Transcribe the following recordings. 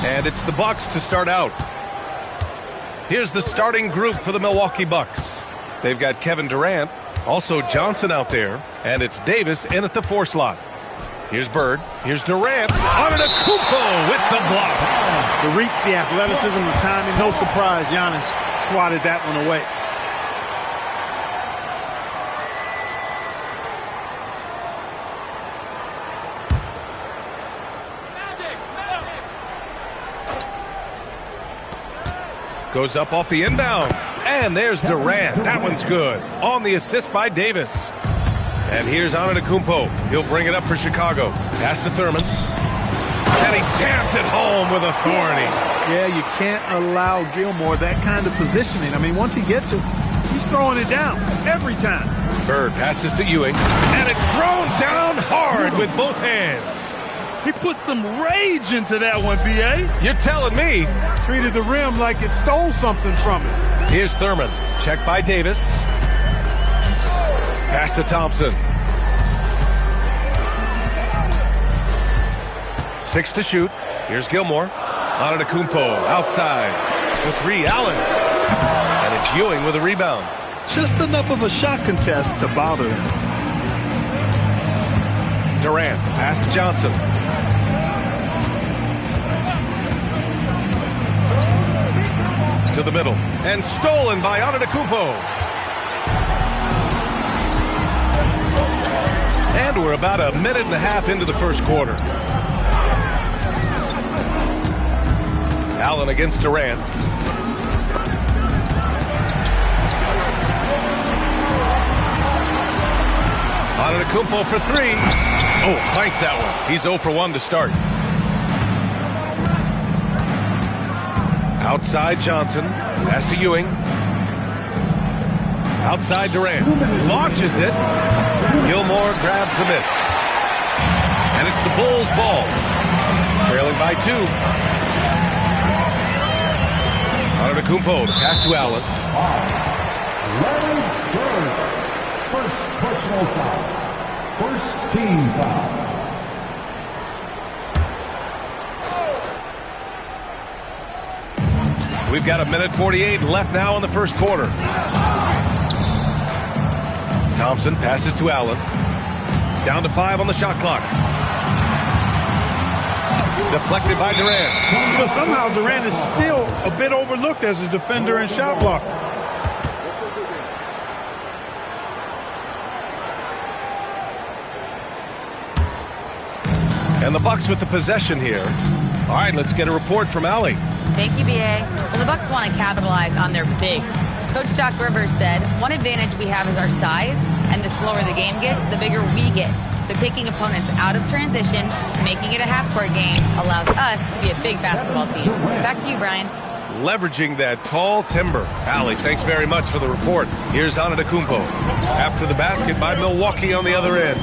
And it's the Bucks to start out. Here's the starting group for the Milwaukee Bucks. They've got Kevin Durant, also Johnson out there, and it's Davis in at the 4 slot. Here's Bird, here's Durant, Antetokounmpo with the block. The reach, the athleticism, the timing, no surprise, Giannis swatted that one away. Goes up off the inbound. And there's Durant. That one's good. On the assist by Davis. And here's Antetokounmpo. He'll bring it up for Chicago. Pass to Thurman. And he taps it home with authority. Yeah, you can't allow Gilmore that kind of positioning. I mean, once he gets it, he's throwing it down every time. Bird passes to Ewing. And it's thrown down hard with both hands. He put some rage into that one, B.A. You're telling me. Treated the rim like it stole something from it. Here's Thurman. Checked by Davis. Pass to Thompson. 6 to shoot. Here's Gilmore. Antetokounmpo outside. For 3, Allen. And it's Ewing with a rebound. Just enough of a shot contest to bother him. Durant. Pass to Johnson. To the middle. And stolen by Antetokounmpo. And we're about a minute and a half into the first quarter. Allen against Durant. Antetokounmpo for 3. Oh, clanks that one. He's 0 for 1 to start. Outside Johnson. Pass to Ewing. Outside Durant. Launches it. Gilmore grabs the miss. And it's the Bulls' ball. Trailing by 2. Antetokounmpo, the pass to Allen. Larry Bird. First personal foul. First team foul. We've got a minute 48 left now in the first quarter. Thompson passes to Allen. Down to 5 on the shot clock. Deflected by Durant. So somehow Durant is still a bit overlooked as a defender and shot blocker. And the Bucks with the possession here. All right, let's get a report from Allie. Thank you, B.A. Well, the Bucks want to capitalize on their bigs. Coach Doc Rivers said, one advantage we have is our size, and the slower the game gets, the bigger we get. So taking opponents out of transition, making it a half-court game, allows us to be a big basketball team. Back to you, Brian. Leveraging that tall timber. Allie, thanks very much for the report. Here's Antetokounmpo. After the basket by Milwaukee on the other end.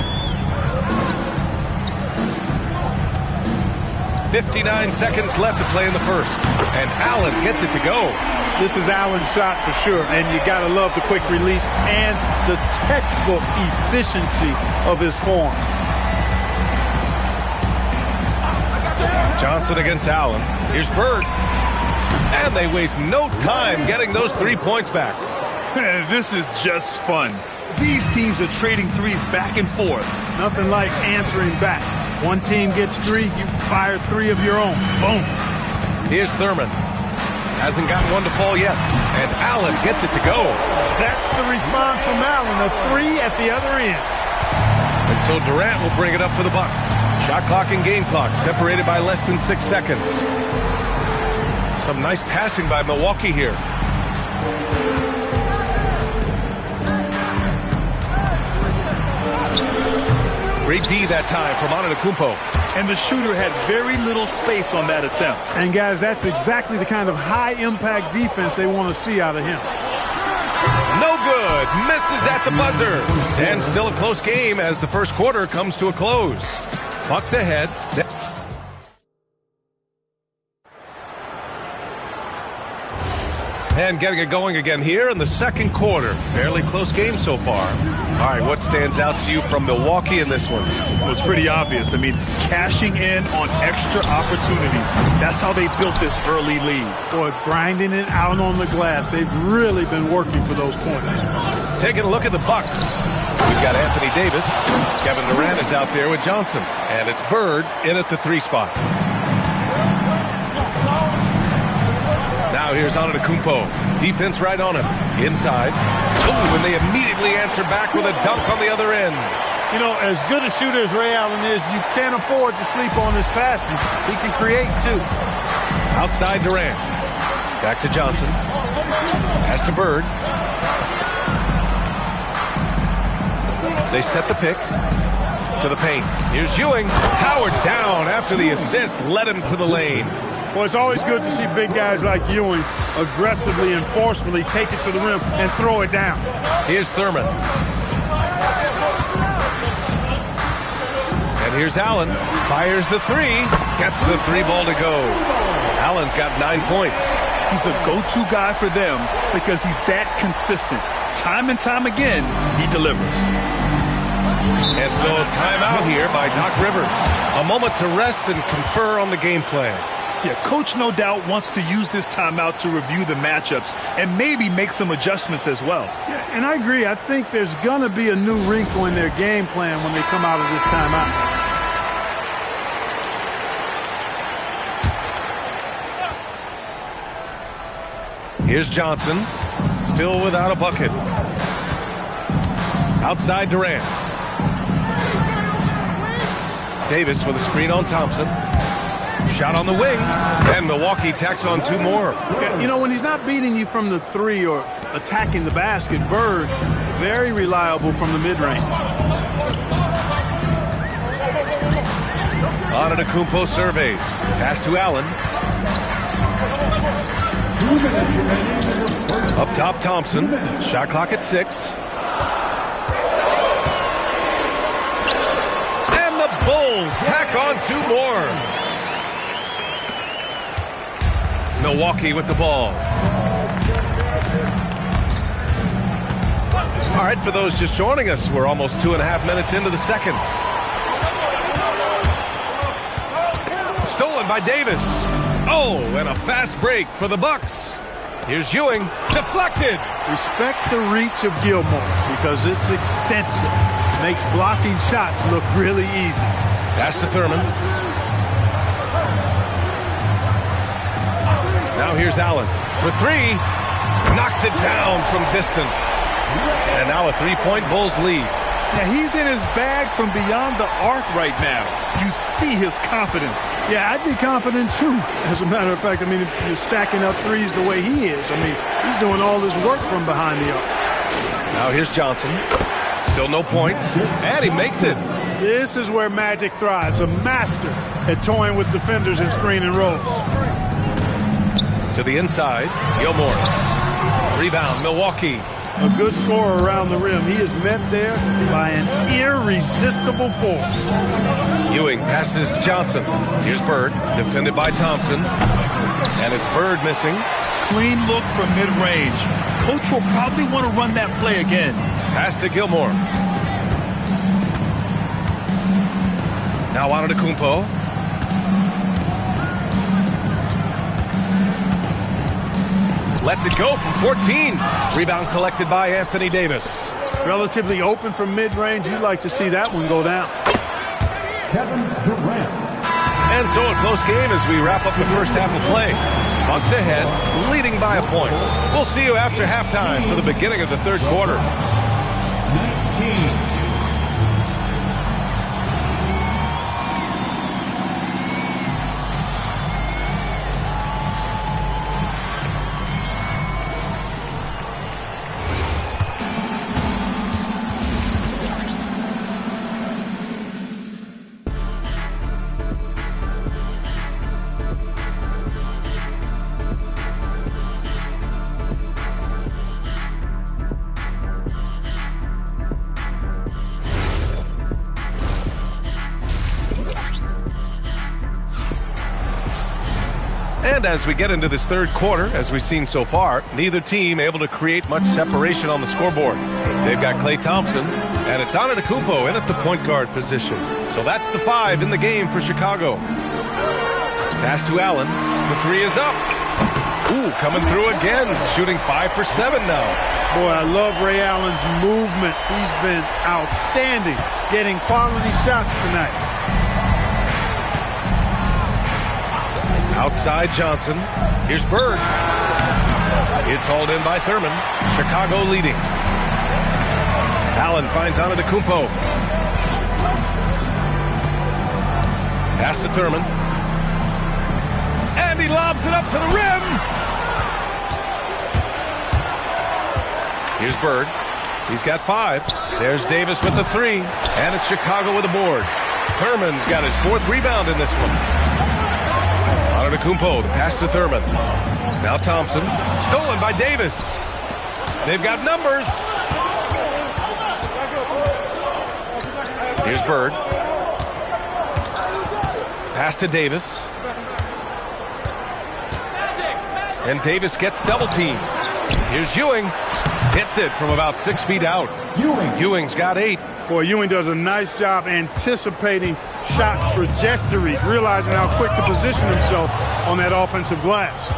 59 seconds left to play in the first. And Allen gets it to go. This is Allen's shot for sure, and you got to love the quick release and the textbook efficiency of his form. Johnson against Allen. Here's Bird. And they waste no time getting those 3 points back. This is just fun. These teams are trading threes back and forth. Nothing like answering back. One team gets 3, you fire 3 of your own. Boom. Here's Thurman. Hasn't gotten one to fall yet. And Allen gets it to go. That's the response from Allen, a 3 at the other end. And so Durant will bring it up for the Bucks. Shot clock and game clock separated by less than 6 seconds. Some nice passing by Milwaukee here. Great D that time from Antetokounmpo. And the shooter had very little space on that attempt. And guys, that's exactly the kind of high-impact defense they want to see out of him. No good. Misses at the buzzer. And still a close game as the first quarter comes to a close. Bucks ahead. And getting it going again here in the second quarter. Fairly close game so far. All right, what stands out to you from Milwaukee in this one? Well, it's pretty obvious. I mean, cashing in on extra opportunities. That's how they built this early lead. Boy, grinding it out on the glass. They've really been working for those points. Taking a look at the Bucks. We've got Anthony Davis. Kevin Durant is out there with Johnson. And it's Bird in at the 3 spot. Now here's Antetokounmpo. Defense right on him. Inside. Oh, and they immediately answer back with a dunk on the other end. You know, as good a shooter as Ray Allen is, you can't afford to sleep on his passing. He can create, too. Outside Durant. Back to Johnson. Pass to Bird. They set the pick. To the paint. Here's Ewing. Howard down after the assist. Led him to the lane. Well, it's always good to see big guys like Ewing aggressively and forcefully take it to the rim and throw it down. Here's Thurman. And here's Allen. Fires the 3. Gets the 3 ball to go. Allen's got 9 points. He's a go-to guy for them because he's that consistent. Time and time again, he delivers. And so timeout here by Doc Rivers. A moment to rest and confer on the game plan. Yeah, Coach no doubt wants to use this timeout to review the matchups and maybe make some adjustments as well. Yeah, and I agree. I think there's going to be a new wrinkle in their game plan when they come out of this timeout. Here's Johnson. Still without a bucket. Outside Durant. Davis with a screen on Thompson. Shot on the wing, and Milwaukee tacks on 2 more. Yeah, you know, when he's not beating you from the 3 or attacking the basket, Bird, very reliable from the mid-range. Antetokounmpo surveys. Pass to Allen. Up top, Thompson. Shot clock at 6. And the Bulls tack on 2 more. Milwaukee with the ball. All right, for those just joining us, we're almost 2.5 minutes into the second. Stolen by Davis. Oh, and a fast break for the Bucks. Here's Ewing. Deflected. Respect the reach of Gilmore because it's extensive. It makes blocking shots look really easy. Pass to Thurman. Now here's Allen for 3. Knocks it down from distance. And now a 3-point Bulls lead. Yeah, he's in his bag from beyond the arc right now. You see his confidence. Yeah, I'd be confident too. As a matter of fact, I mean, if you're stacking up threes the way he is, I mean, he's doing all this work from behind the arc. Now here's Johnson. Still no points. And he makes it. This is where Magic thrives, a master at toying with defenders and screen and rolls. To the inside, Gilmore. Rebound, Milwaukee. A good scorer around the rim. He is met there by an irresistible force. Ewing passes to Johnson. Here's Bird, defended by Thompson. And it's Bird missing. Clean look from mid-range. Coach will probably want to run that play again. Pass to Gilmore. Now Antetokounmpo. Lets it go from 14. Rebound collected by Anthony Davis. Relatively open from mid-range. You'd like to see that one go down. Kevin Durant. And so a close game as we wrap up the first half of play. Bucks ahead, leading by a point. We'll see you after halftime for the beginning of the third quarter. 19. And as we get into this third quarter, as we've seen so far, neither team able to create much separation on the scoreboard. They've got Klay Thompson, and it's Antetokounmpo in at the point guard position. So that's the 5 in the game for Chicago. Pass to Allen. The 3 is up. Ooh, coming through again, shooting 5 for 7 now. Boy, I love Ray Allen's movement. He's been outstanding, getting quality shots tonight. Outside Johnson. Here's Bird. It's hauled in by Thurman. Chicago leading. Allen finds Antetokounmpo. Pass to Thurman. And he lobs it up to the rim. Here's Bird. He's got 5. There's Davis with the 3. And it's Chicago with a board. Thurman's got his 4th rebound in this one. Antetokounmpo, the pass to Thurman. Now Thompson, stolen by Davis. They've got numbers. Here's Bird. Pass to Davis. And Davis gets double teamed. Here's Ewing. Hits it from about 6 feet out. Ewing's got 8. Boy, Ewing does a nice job anticipating shot trajectory, realizing how quick to position himself on that offensive glass.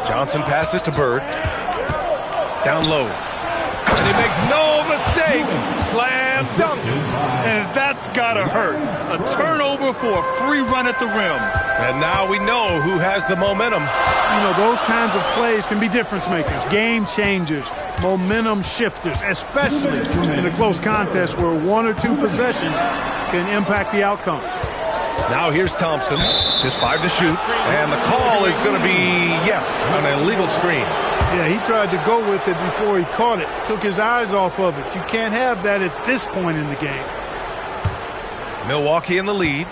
Johnson passes to Bird. Down low. And he makes no mistake. Slam dunk. And that's gotta hurt. A turnover for a free run at the rim. And now we know who has the momentum. You know, those kinds of plays can be difference makers, game changers, momentum shifters, especially in a close contest where 1 or 2 possessions can impact the outcome. Now here's Thompson, just 5 to shoot, and the call is going to be, yes, an illegal screen. Yeah, he tried to go with it before he caught it, took his eyes off of it. You can't have that at this point in the game. Milwaukee in the lead.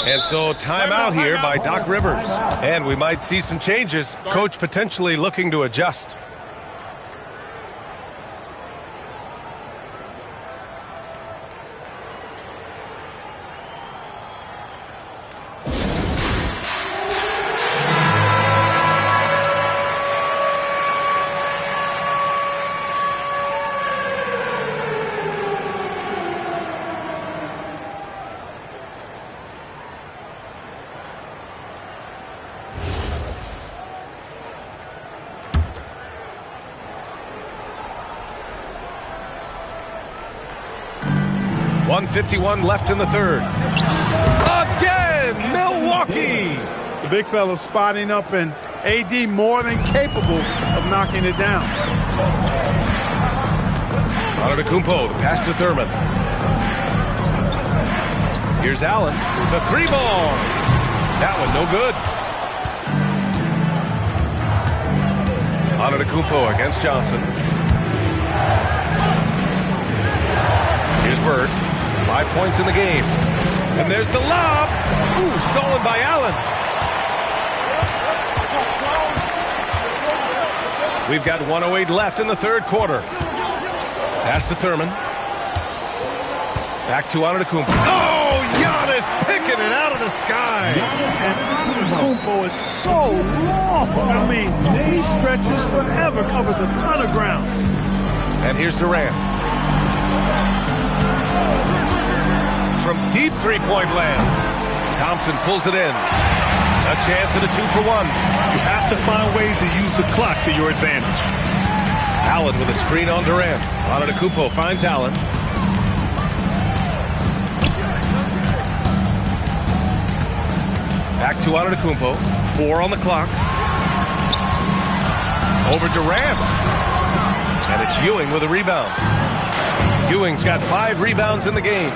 And so timeout here by Doc Rivers. And we might see some changes. Coach potentially looking to adjust. .151 left in the third. Again, Milwaukee! The big fella spotting up, and AD more than capable of knocking it down. Antetokounmpo, the pass to Thurman. Here's Allen, the 3-ball. That one no good. Antetokounmpo against Johnson. 5 points in the game. And there's the lob. Ooh, stolen by Allen. We've got 1:08 left in the third quarter. Pass to Thurman. Back to Antetokounmpo. Oh, Giannis picking it out of the sky. And Antetokounmpo is so long. I mean, he stretches forever, covers a ton of ground. And here's Durant. From deep three-point land. Thompson pulls it in. A chance at a 2-for-1. You have to find ways to use the clock to your advantage. Allen with a screen on Durant. Antetokounmpo finds Allen. Back to Antetokounmpo. 4 on the clock. Over Durant. And it's Ewing with a rebound. Ewing's got 5 rebounds in the game.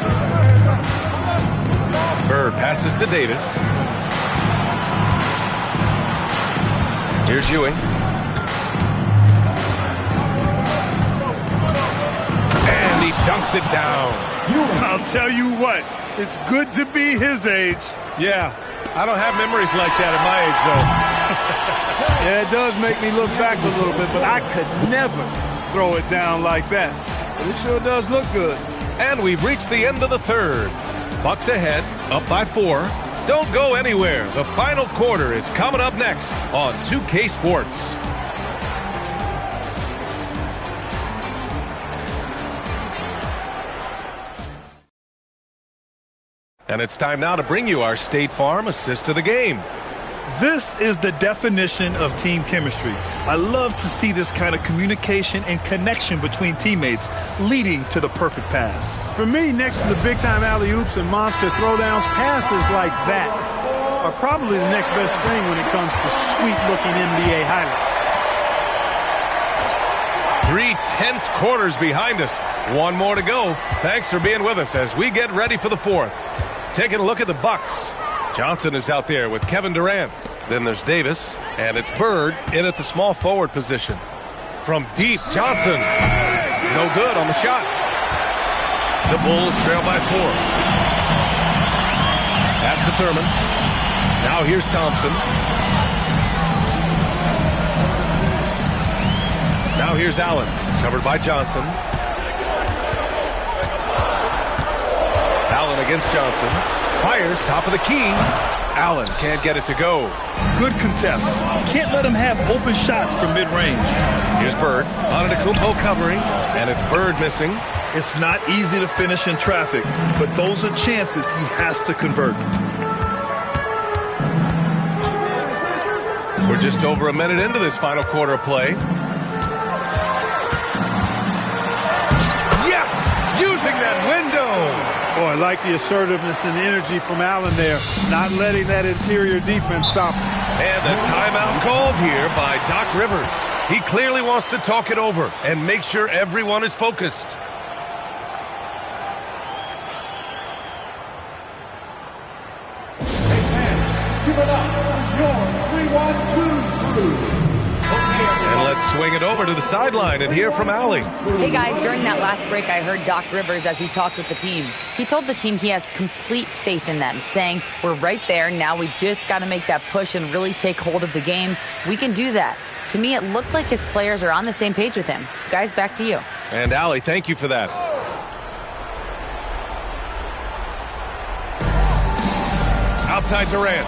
Bird passes to Davis. Here's Ewing. And he dunks it down. I'll tell you what, it's good to be his age. Yeah, I don't have memories like that at my age, though. Yeah, it does make me look back a little bit, but I could never throw it down like that. But it sure does look good. And we've reached the end of the third. Bucks ahead, up by 4. Don't go anywhere. The final quarter is coming up next on 2K Sports. And it's time now to bring you our State Farm assist of the game. This is the definition of team chemistry. I love to see this kind of communication and connection between teammates leading to the perfect pass. For me, next to the big-time alley-oops and monster throwdowns, passes like that are probably the next best thing when it comes to sweet-looking NBA highlights. 3 tense quarters behind us. 1 more to go. Thanks for being with us as we get ready for the 4th. Taking a look at the Bucks. Johnson is out there with Kevin Durant. Then there's Davis, and it's Bird in at the small forward position. From deep, Johnson. No good on the shot. The Bulls trail by 4. Pass to Thurman. Now here's Thompson. Now here's Allen, covered by Johnson. Allen against Johnson. Fires, top of the key. Allen can't get it to go. Good contest. Can't let him have open shots from mid-range. Here's Bird. Antetokounmpo covering, and it's Bird missing. It's not easy to finish in traffic, but those are chances he has to convert. We're just over a minute into this final quarter of play. Yes! Using that window! Boy, I like the assertiveness and energy from Allen there, not letting that interior defense stop him. And a timeout called here by Doc Rivers. He clearly wants to talk it over and make sure everyone is focused. Give it up, your 3-1-2 crew. And let's swing it over to the sideline and hear from Allie. Hey guys, during that last break, I heard Doc Rivers as he talked with the team. He told the team he has complete faith in them, saying, we're right there, now we just got to make that push and really take hold of the game. We can do that. To me, it looked like his players are on the same page with him. Guys, back to you. And Allie, thank you for that. Outside Durant.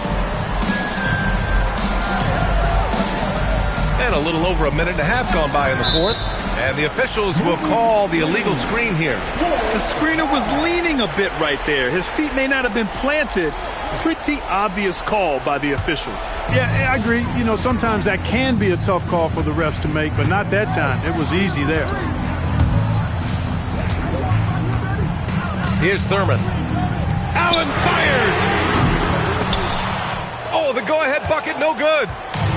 And a little over a minute and a half gone by in the 4th. And the officials will call the illegal screen here. The screener was leaning a bit right there. His feet may not have been planted. Pretty obvious call by the officials. Yeah, I agree. You know, sometimes that can be a tough call for the refs to make, but not that time. It was easy there. Here's Thurman. Allen fires! Oh, the go-ahead bucket, no good.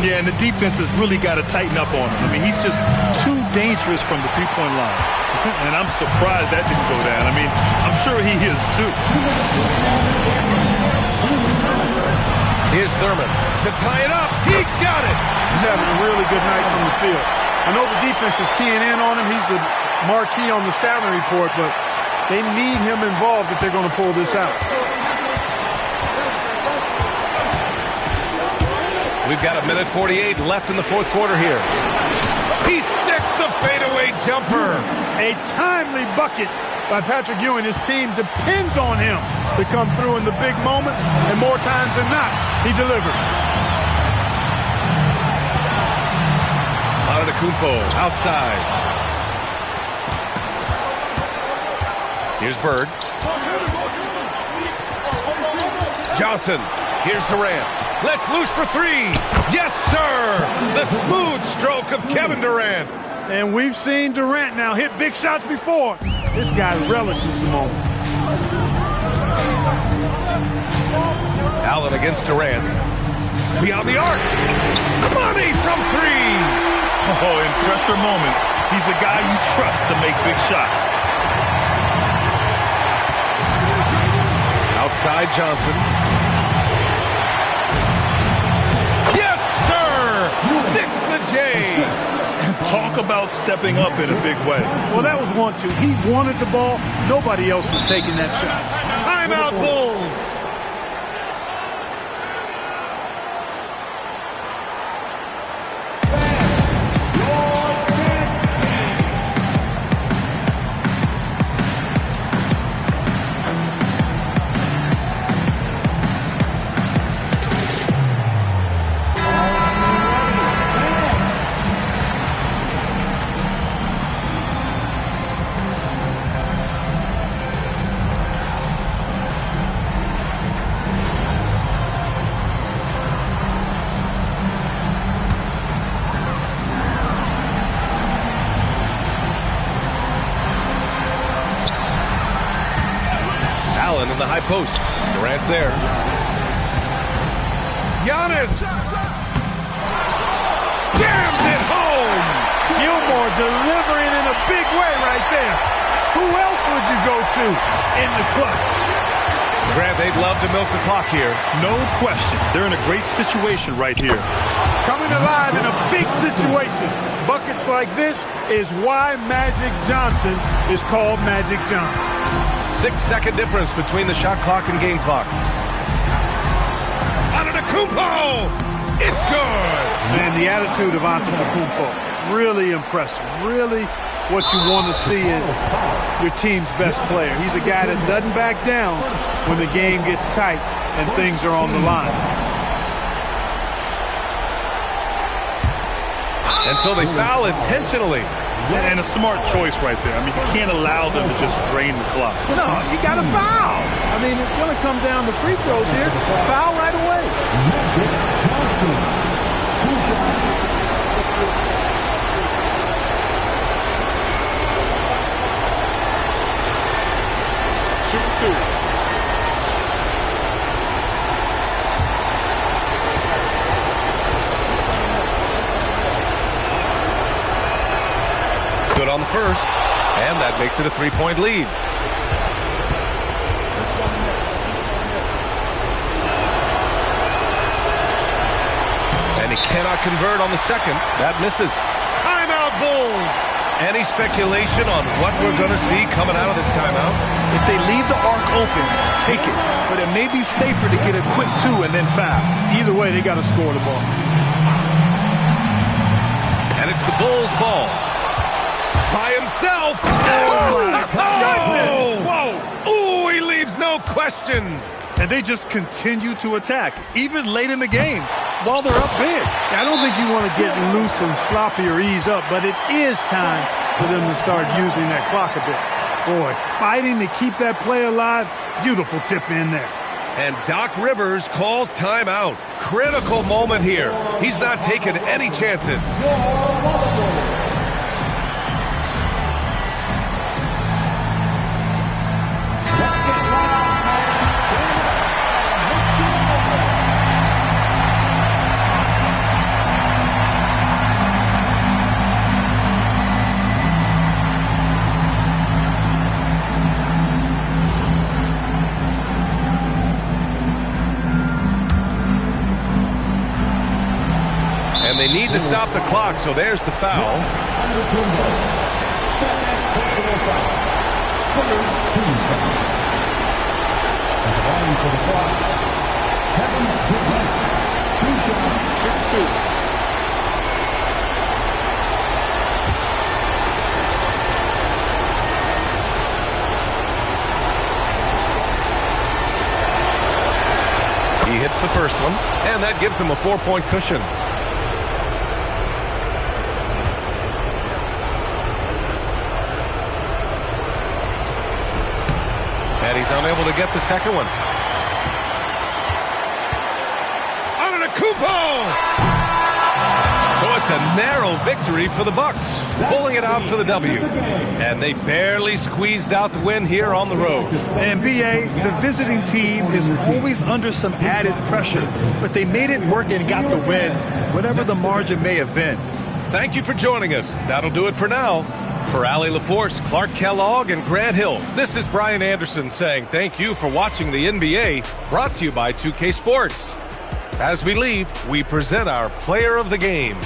Yeah, and the defense has really got to tighten up on him. I mean, he's just too dangerous from the three-point line. And I'm surprised that didn't go down. I mean, I'm sure he is too. Here's Thurman to tie it up. He got it. He's having a really good night from the field. I know the defense is keying in on him. He's the marquee on the scouting report, but They need him involved if they're going to pull this out. We've got 1:48 left in the fourth quarter here. He sticks the fadeaway jumper. A timely bucket by Patrick Ewing. His team depends on him to come through in the big moments, and more times than not, he delivers. Antetokounmpo outside. Here's Bird. Johnson. Here's Durant. Let's loose for three. Yes, sir. The smooth stroke of Kevin Durant. And we've seen Durant now hit big shots before. This guy relishes the moment. Allen against Durant. Beyond the arc. Money from three. Oh, in pressure moments, he's a guy you trust to make big shots. Outside Johnson. Yes, sir! Sticks the J. Talk about stepping up in a big way. Well, that was 1-2. He wanted the ball. Nobody else was taking that shot. Timeout Bulls. Allen in the high post. Durant's there. Giannis! Jams it home! Gilmore delivering in a big way right there. Who else would you go to in the clutch? Grant, they'd love to milk the clock here. No question. They're in a great situation right here. Coming alive in a big situation. Buckets like this is why Magic Johnson is called Magic Johnson. 6-second difference between the shot clock and game clock. Antetokounmpo! It's good! Man, the attitude of Antetokounmpo, really impressive. Really what you want to see in your team's best player. He's a guy that doesn't back down when the game gets tight and things are on the line. And so they foul intentionally. And a smart choice right there. I mean, you can't allow them to just drain the clock. No, you got to foul. I mean, it's going to come down to free throws here. Foul right away. Shoot two. Good on the first, and that makes it a three-point lead. And he cannot convert on the second. That misses. Timeout Bulls! Any speculation on what we're going to see coming out of this timeout? If they leave the arc open, take it. But it may be safer to get a quick two and then foul. Either way, they got to score the ball. And it's the Bulls' ball. By himself. Oh, my goodness. Whoa. Ooh, he leaves no question. And they just continue to attack, even late in the game, while they're up big. I don't think you want to get loose and sloppy or ease up, but it is time for them to start using that clock a bit. Boy, fighting to keep that play alive, beautiful tip in there. And Doc Rivers calls timeout. Critical moment here. He's not taking any chances. And they need to stop the clock, so there's the foul. At the line for the Bucks, Kevin Durant. 2 shots. Shoot 2. He hits the first one, and that gives him a 4-point cushion. And he's unable to get the second one. Antetokounmpo! So it's a narrow victory for the Bucks, pulling it out for the W. And they barely squeezed out the win here on the road. And B.A., the visiting team is always under some added pressure, but they made it work and got the win, whatever the margin may have been. Thank you for joining us. That'll do it for now. For Allie LaForce, Clark Kellogg, and Grant Hill, this is Brian Anderson saying thank you for watching the NBA, brought to you by 2K Sports. As we leave, we present our player of the game.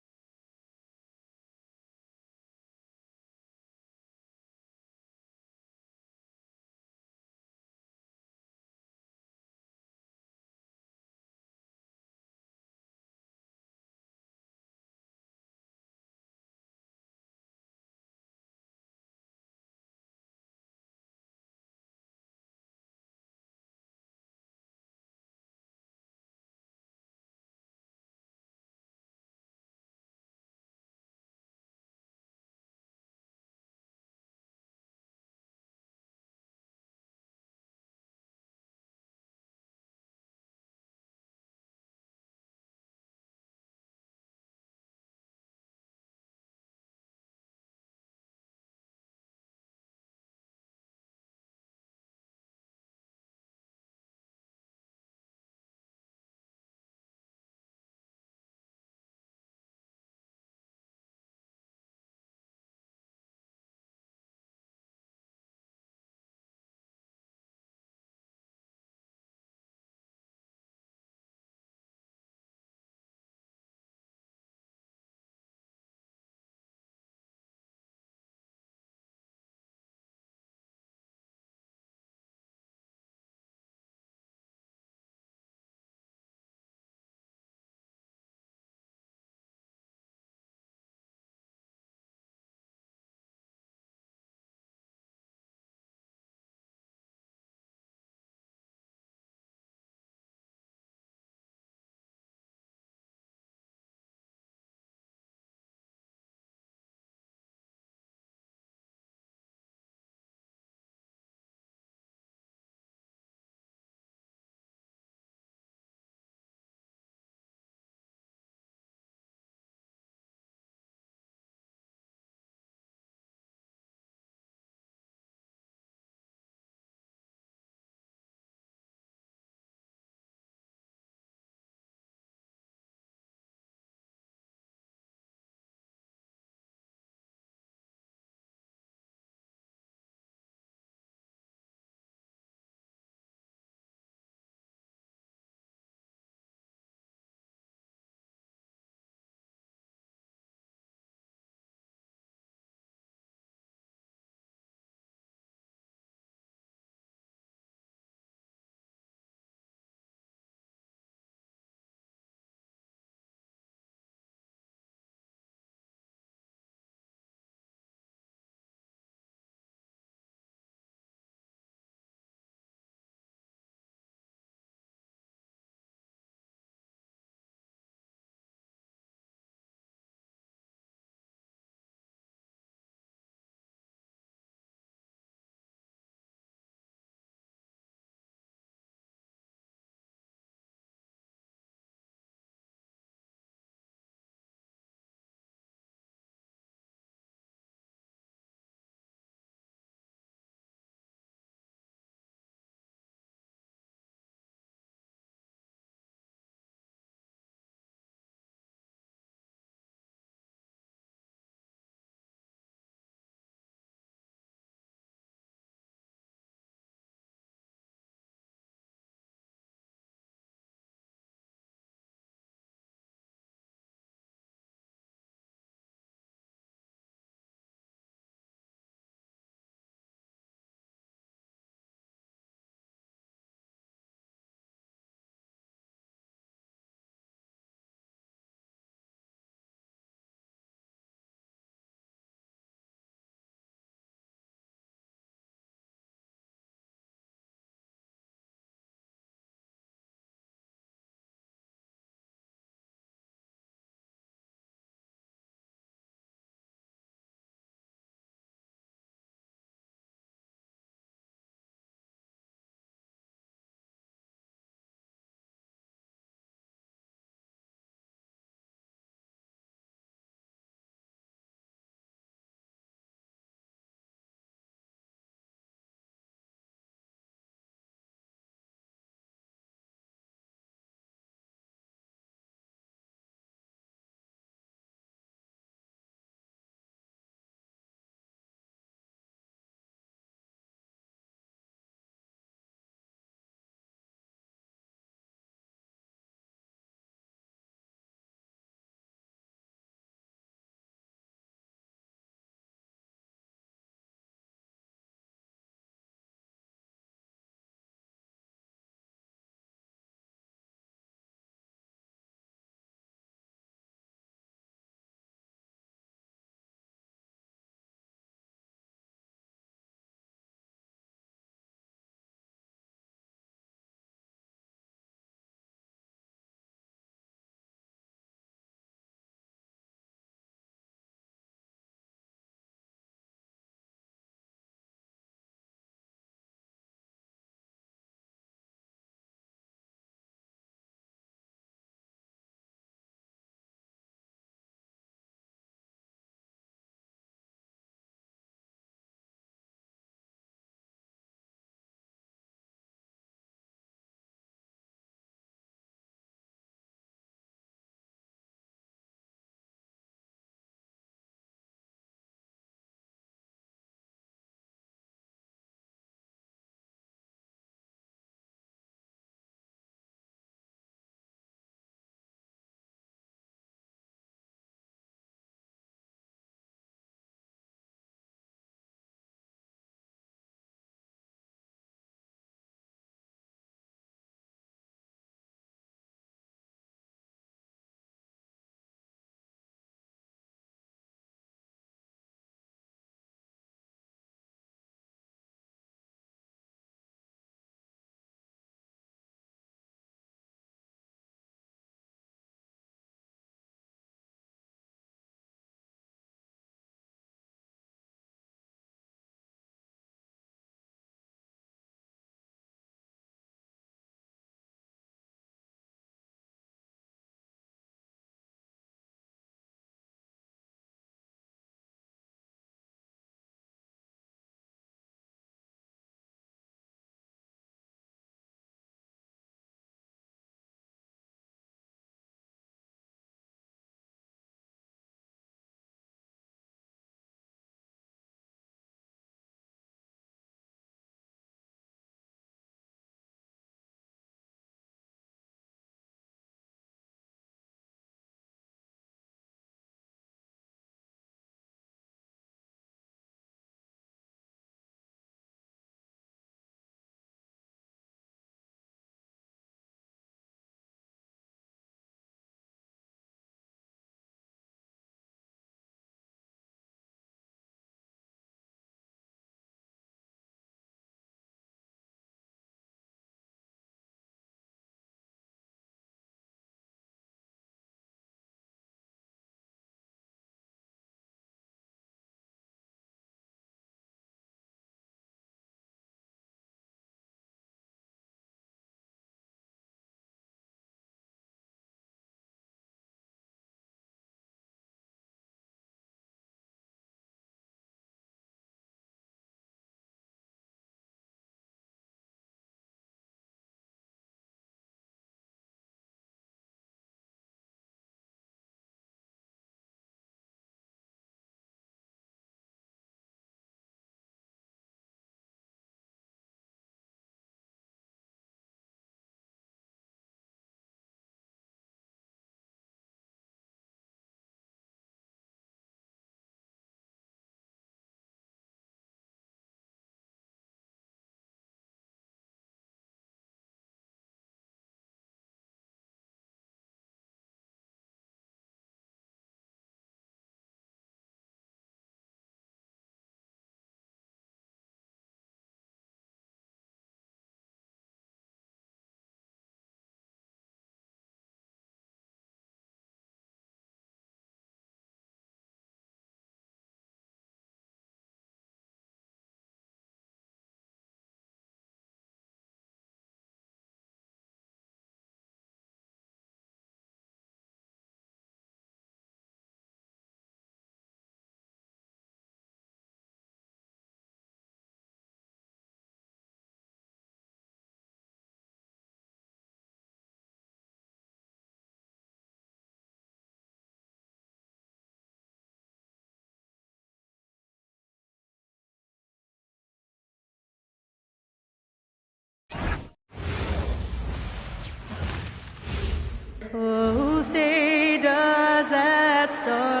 Oh, say does that star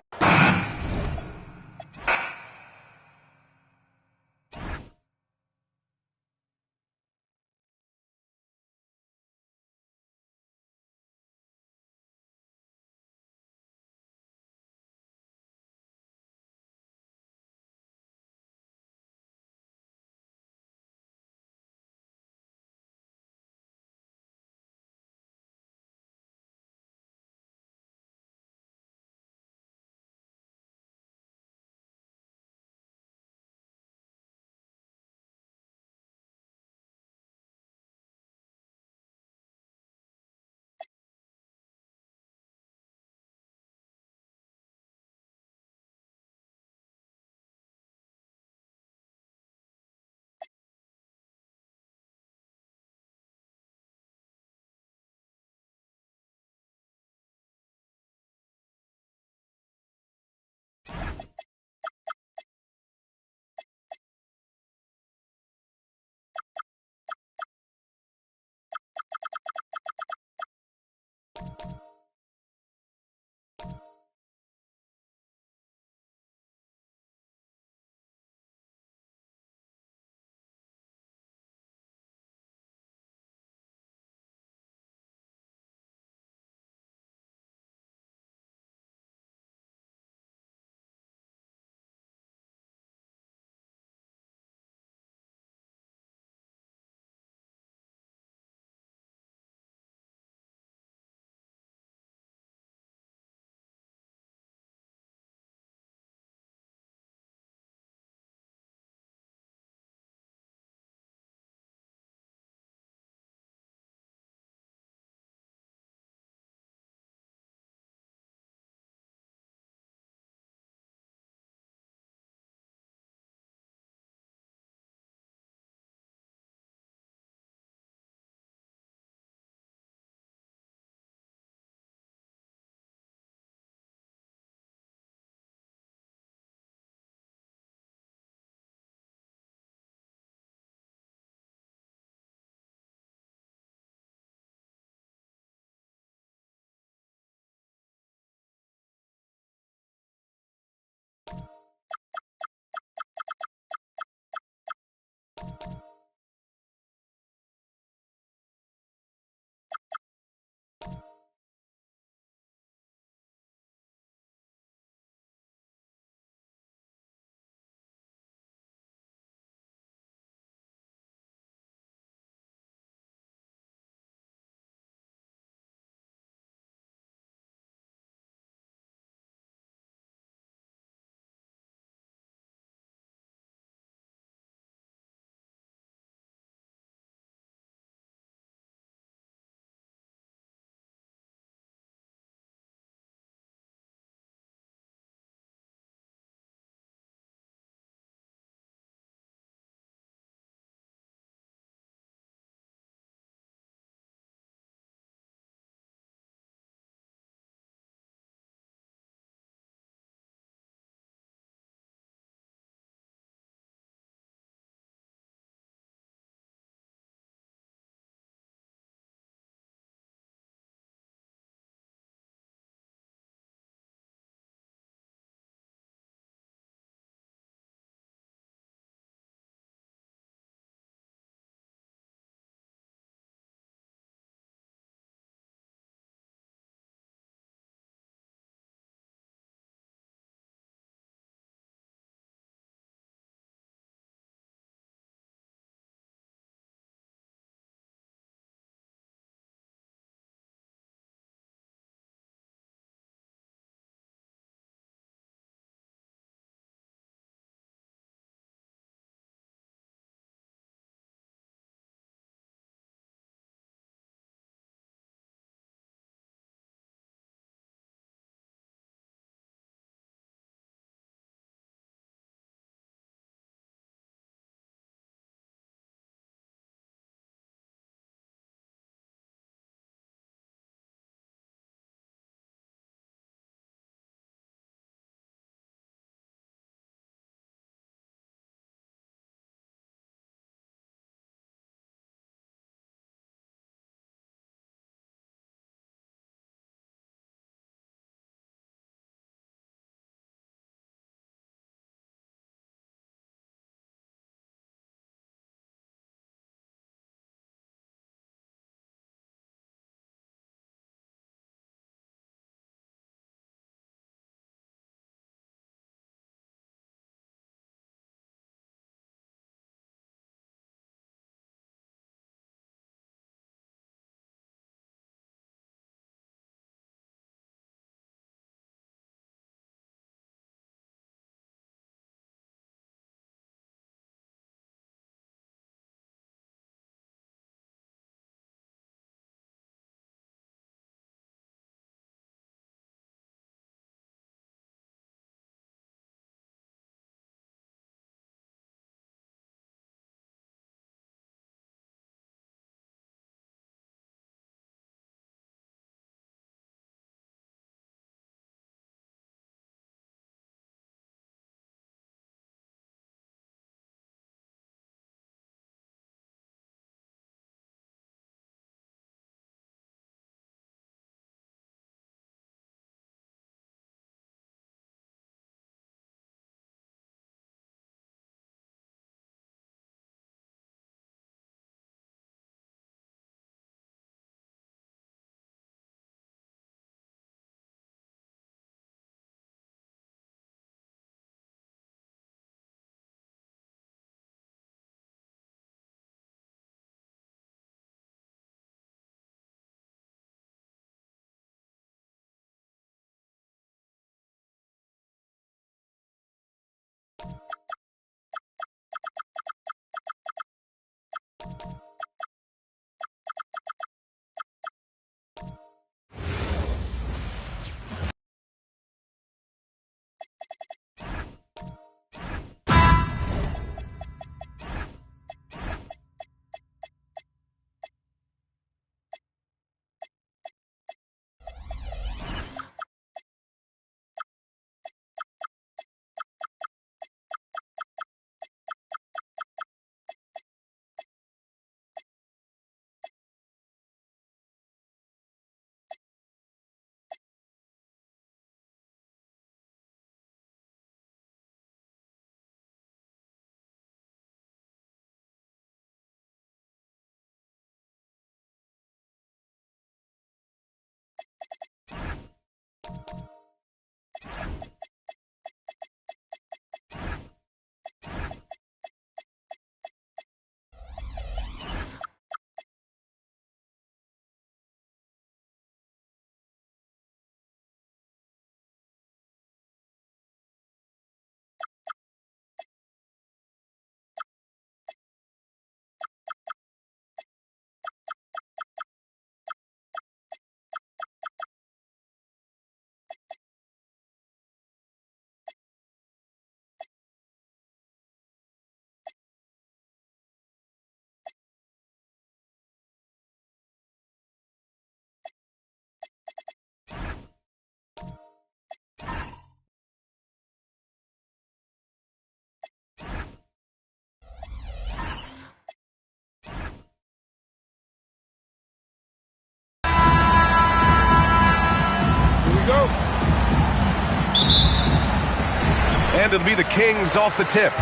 And it'll be the Kings off the tip.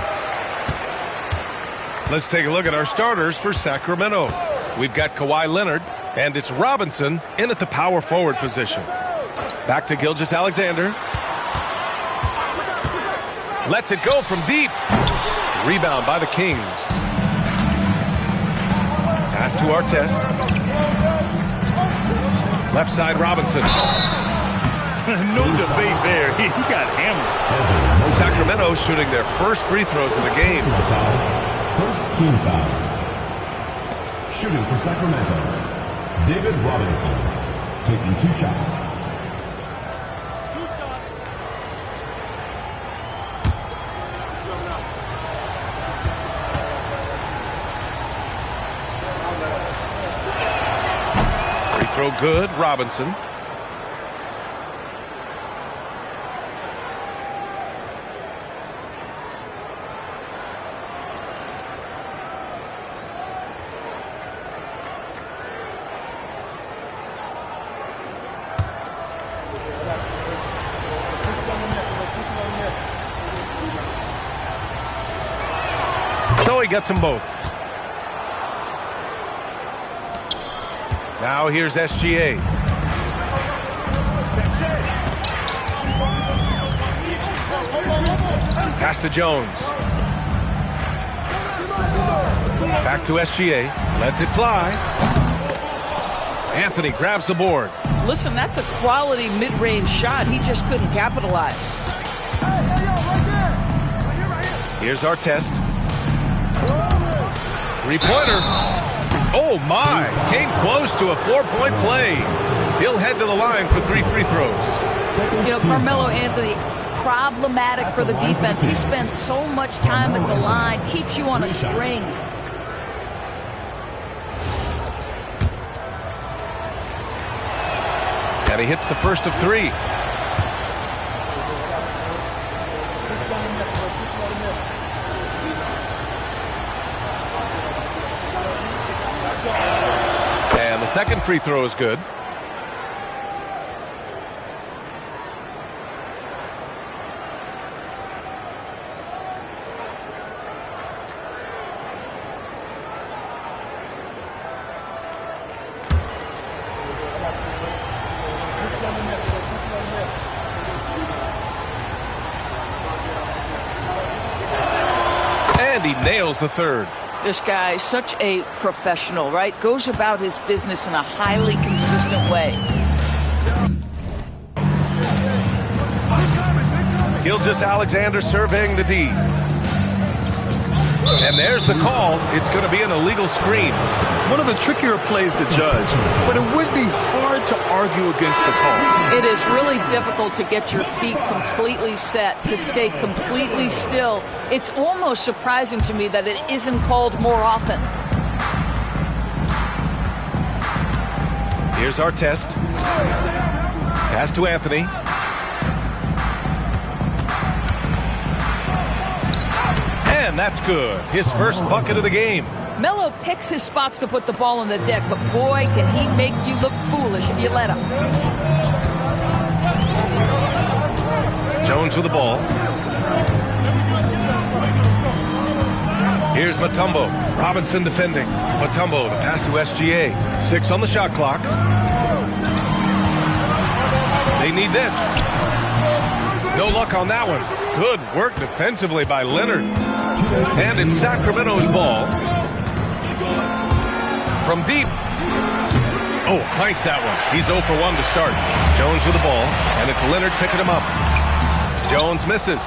Let's take a look at our starters for Sacramento. We've got Kawhi Leonard, and it's Robinson in at the power forward position. Back to Gilgeous-Alexander. Lets it go from deep. Rebound by the Kings. Pass to Artest. Left side, Robinson. No debate there. He got hammered. Sacramento shooting their first free throws of the game. First team foul. Shooting for Sacramento, David Robinson, taking 2 shots. Free throw good, Robinson. So he gets them both. Now here's SGA. Pass to Jones. Back to SGA. Lets it fly. Anthony grabs the board. Listen, that's a quality mid-range shot. He just couldn't capitalize. Here's Artest. Three-pointer. Oh, my. Came close to a 4-point play. He'll head to the line for 3 free throws. You know, Carmelo Anthony, problematic for the defense. He spends so much time at the line, keeps you on a string. And he hits the first of 3. And the second free throw is good. And he nails the third. This guy is such a professional, right? Goes about his business in a highly consistent way. Gilgeous-Alexander surveying the D. And there's the call. It's going to be an illegal screen. One of the trickier plays to judge, but it would be hard to argue against the call. It is really difficult to get your feet completely set, to stay completely still. It's almost surprising to me that it isn't called more often. Here's Artest. Pass to Anthony. And that's good. His first bucket of the game. Melo picks his spots to put the ball on the deck, but boy, can he make you look foolish if you let him. Jones with the ball. Here's Mutombo. Robinson defending. Mutombo, the pass to SGA. 6 on the shot clock. They need this. No luck on that one. Good work defensively by Leonard. And it's Sacramento's ball. From deep. Oh, clanks that one. He's 0 for 1 to start. Jones with the ball, and it's Leonard picking him up. Jones misses.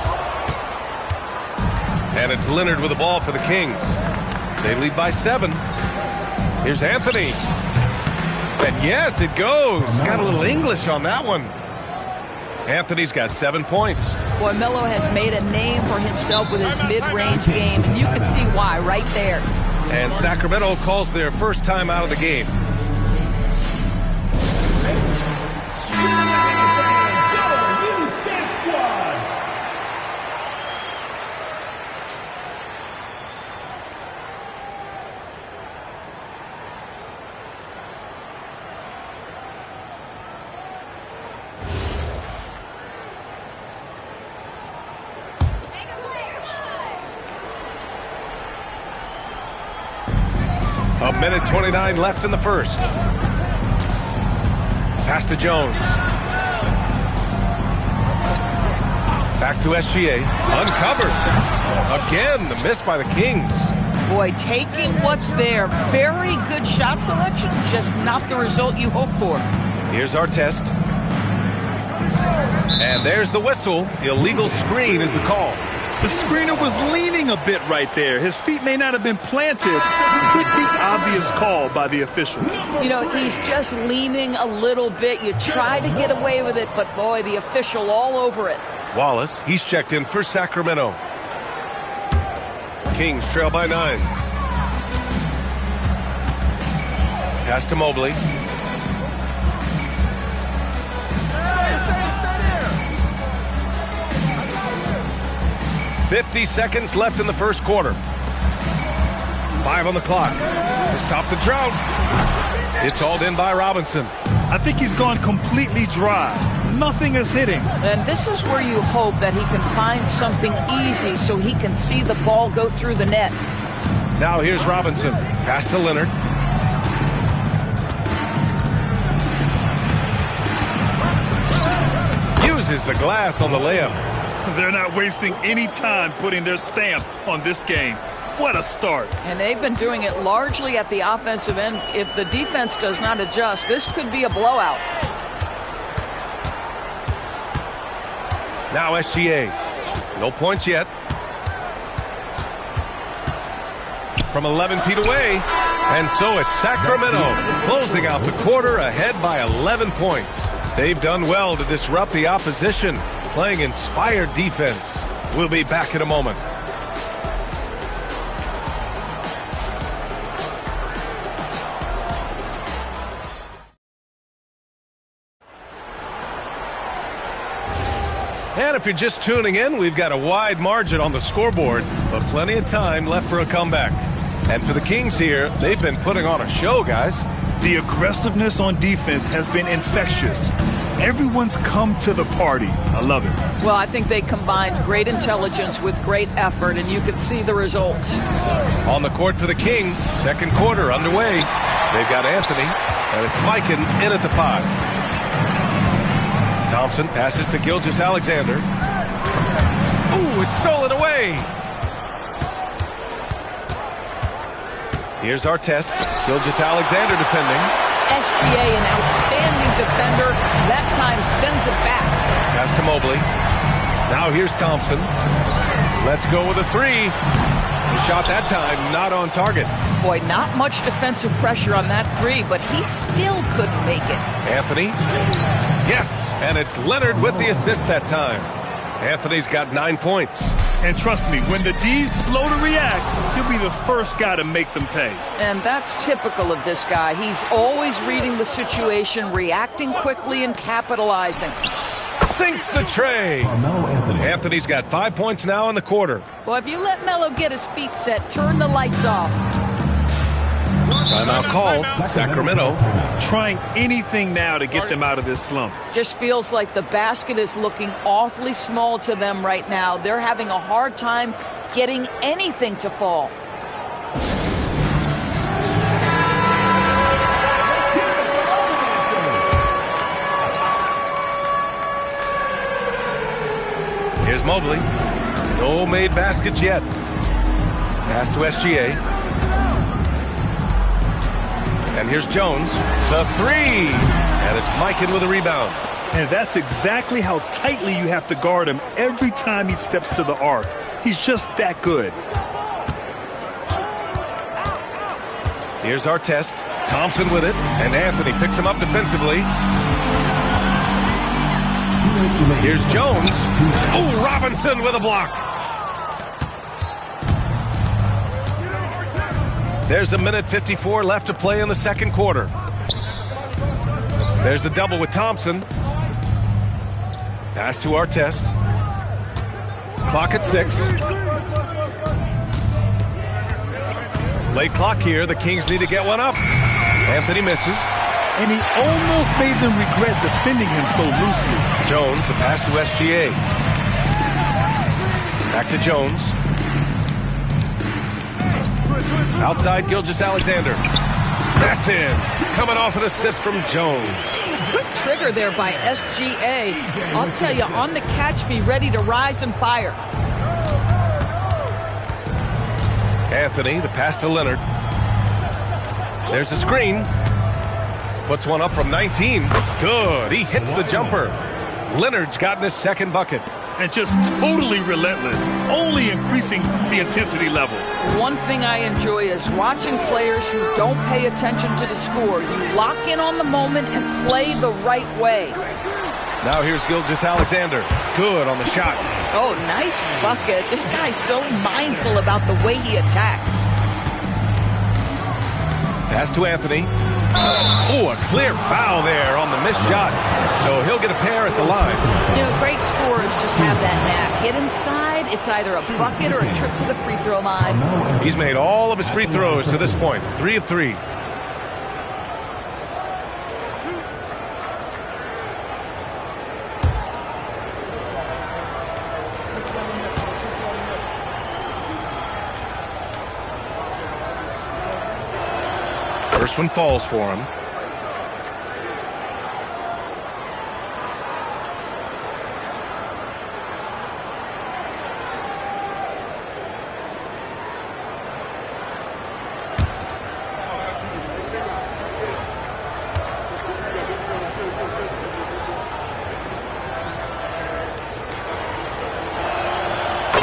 And it's Leonard with the ball for the Kings. They lead by 7. Here's Anthony. And yes, it goes. Got a little English on that one. Anthony's got 7 points. Boy, Melo has made a name for himself with his mid-range game, and you can see why right there. And Sacramento calls their first time out of the game. A minute 29 left in the first. Pass to Jones. Back to SGA. Uncovered. Again, the miss by the Kings. Boy, taking what's there. Very good shot selection, just not the result you hope for. Here's our test. And there's the whistle. Illegal screen is the call. The screener was leaning a bit right there. His feet may not have been planted. Pretty obvious call by the officials. You know, he's just leaning a little bit. You try to get away with it, but boy, the official all over it. Wallace, he's checked in for Sacramento. Kings trail by 9. Pass to Mobley. 50 seconds left in the first quarter. 5 on the clock. To stop the drought. It's hauled in by Robinson. I think he's gone completely dry. Nothing is hitting. And this is where you hope that he can find something easy so he can see the ball go through the net. Now here's Robinson. Pass to Leonard. Uses the glass on the layup. They're not wasting any time putting their stamp on this game. What a start. And they've been doing it largely at the offensive end. If the defense does not adjust, this could be a blowout. Now SGA. No points yet. From 11 feet away. And so it's Sacramento closing out the quarter ahead by 11 points. They've done well to disrupt the opposition, playing inspired defense. We'll be back in a moment. And if you're just tuning in, we've got a wide margin on the scoreboard, but plenty of time left for a comeback. And for the Kings here, they've been putting on a show, guys. The aggressiveness on defense has been infectious. Everyone's come to the party. I love it. Well, I think they combined great intelligence with great effort, and you can see the results. On the court for the Kings, second quarter underway. They've got Anthony, and it's Mikan in at the 5. Thompson passes to Gilgeous-Alexander. Ooh, it's stolen away. Here's our test. Gilgeous-Alexander defending. SGA, an outstanding defender. That time sends it back. Pass to Mobley. Now here's Thompson. Let's go with a 3. The shot that time not on target. Boy, not much defensive pressure on that 3, but he still couldn't make it. Anthony. Yes, and it's Leonard with the assist that time. Anthony's got 9 points. And trust me, when the D's slow to react, he'll be the first guy to make them pay. And that's typical of this guy. He's always reading the situation, reacting quickly, and capitalizing. Sinks the tray. Anthony's got 5 points now in the quarter. Well, if you let Melo get his feet set, turn the lights off. Timeout called. Sacramento trying anything now to get them out of this slump. Just feels like the basket is looking awfully small to them right now. They're having a hard time getting anything to fall. Mobley. No made baskets yet. Pass to SGA. And here's Jones. The three. And it's Mikan with a rebound. And that's exactly how tightly you have to guard him every time he steps to the arc. He's just that good. Here's our test. Thompson with it. And Anthony picks him up defensively. Here's Jones. Oh, Robinson with a block. There's a minute 54 left to play in the second quarter. There's the double with Thompson. Pass to our test. Clock at 6. Late clock here. The Kings need to get one up. Anthony misses. And he almost made them regret defending him so loosely. Jones, the pass to SGA. Back to Jones. Outside Gilgeous-Alexander. That's in. Coming off an assist from Jones. Good trigger there by SGA. I'll tell you, on the catch, be ready to rise and fire. Anthony, the pass to Leonard. There's a screen. Puts one up from 19. Good. He hits the jumper. Leonard's gotten his second bucket. And just totally relentless, only increasing the intensity level. One thing I enjoy is watching players who don't pay attention to the score. You lock in on the moment and play the right way. Now here's Gilgeous-Alexander. Good on the shot. Oh, nice bucket. This guy's so mindful about the way he attacks. Pass to Anthony. Oh, a clear foul there on the missed shot. So he'll get a pair at the line. You know, great scorers just have that knack. Get inside, it's either a bucket or a trip to the free throw line. He's made all of his free throws to this point. 3 of 3. First one falls for him.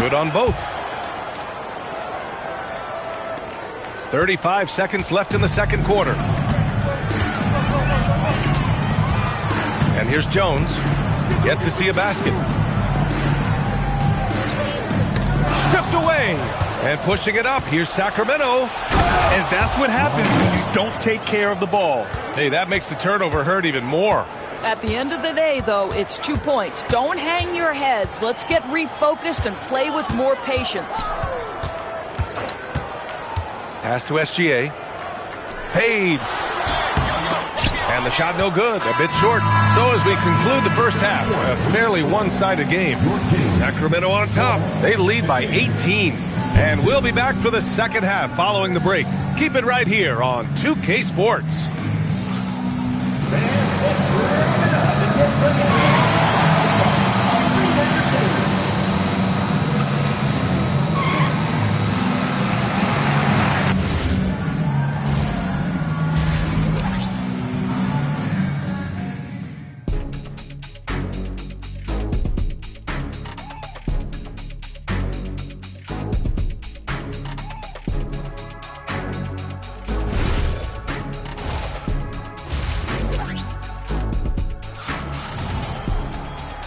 Good on both. 35 seconds left in the second quarter. And here's Jones. Yet to see a basket. Stripped away. And pushing it up. Here's Sacramento. And that's what happens when you don't take care of the ball. Hey, that makes the turnover hurt even more. At the end of the day, though, it's 2 points. Don't hang your heads. Let's get refocused and play with more patience. Pass to SGA. Fades. And the shot no good. A bit short. So as we conclude the first half, a fairly one-sided game. Sacramento on top. They lead by 18. And we'll be back for the second half following the break. Keep it right here on 2K Sports.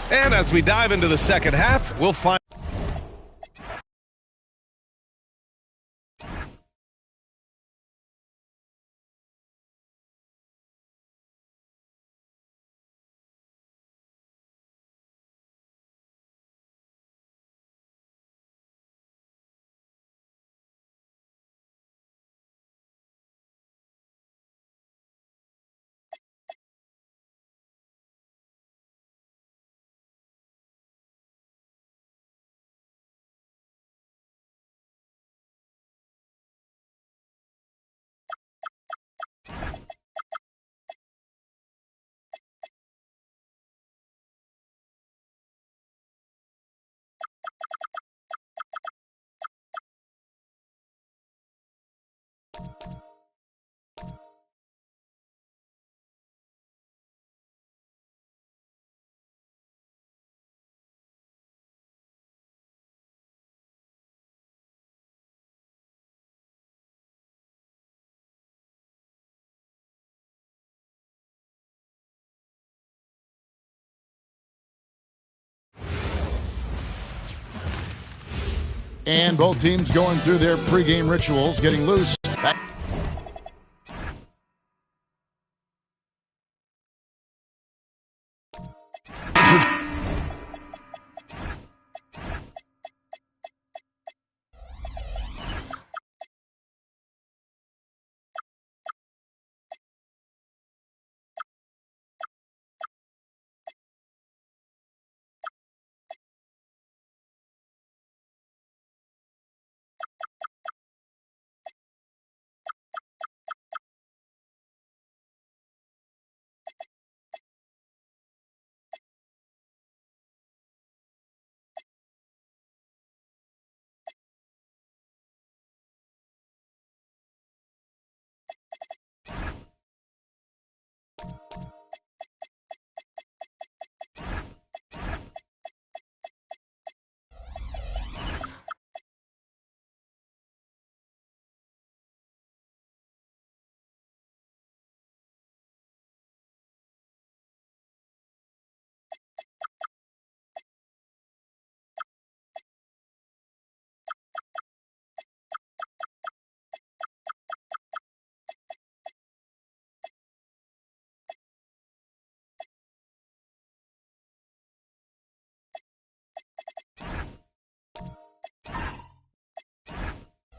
And as we dive into the second half, we'll find And both teams going through their pregame rituals, getting loose.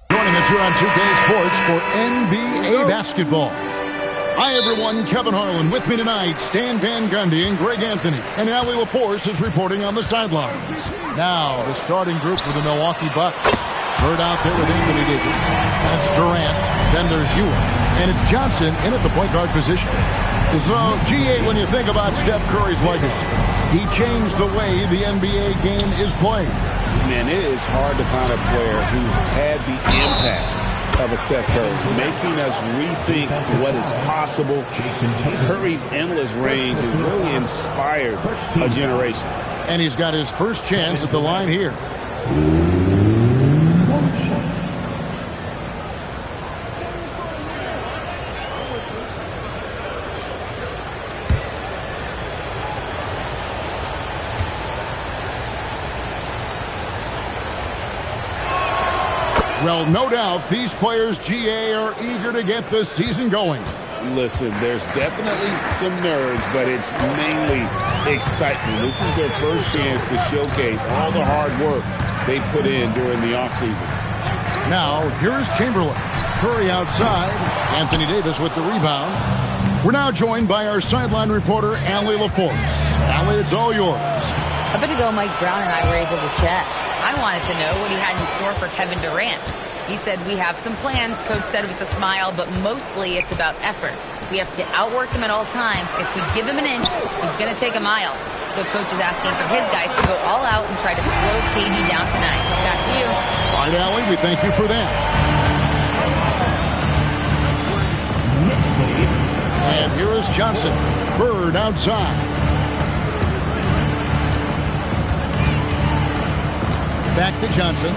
Joining us here on 2K Sports for NBA basketball. Hi, everyone. Kevin Harlan with me tonight. Stan Van Gundy and Greg Anthony. And Allie LaForce is reporting on the sidelines. Now, the starting group for the Milwaukee Bucks. Bird out there with Anthony Davis. That's Durant. Then there's Ewing. And it's Johnson in at the point guard position. So, GA, when you think about Steph Curry's legacy, he changed the way the NBA game is played. Man, it is hard to find a player who's had the impact of a Steph Curry, making us rethink what is possible. Curry's endless range has really inspired a generation. And he's got his first chance at the line here. Well, no doubt these players, GA, are eager to get this season going. Listen, there's definitely some nerves, but it's mainly excitement. This is their first chance to showcase all the hard work they put in during the offseason. Now, here's Chamberlain. Curry outside. Anthony Davis with the rebound. We're now joined by our sideline reporter, Allie LaForce. Allie, it's all yours. A bit ago, Mike Brown and I were able to chat. I wanted to know what he had in store for Kevin Durant. He said, we have some plans, Coach said with a smile, but mostly it's about effort. We have to outwork him at all times. If we give him an inch, he's going to take a mile. So Coach is asking for his guys to go all out and try to slow KD down tonight. Back to you. All right, Allie, we thank you for that. And here is Johnson. Bird outside. Back to Johnson.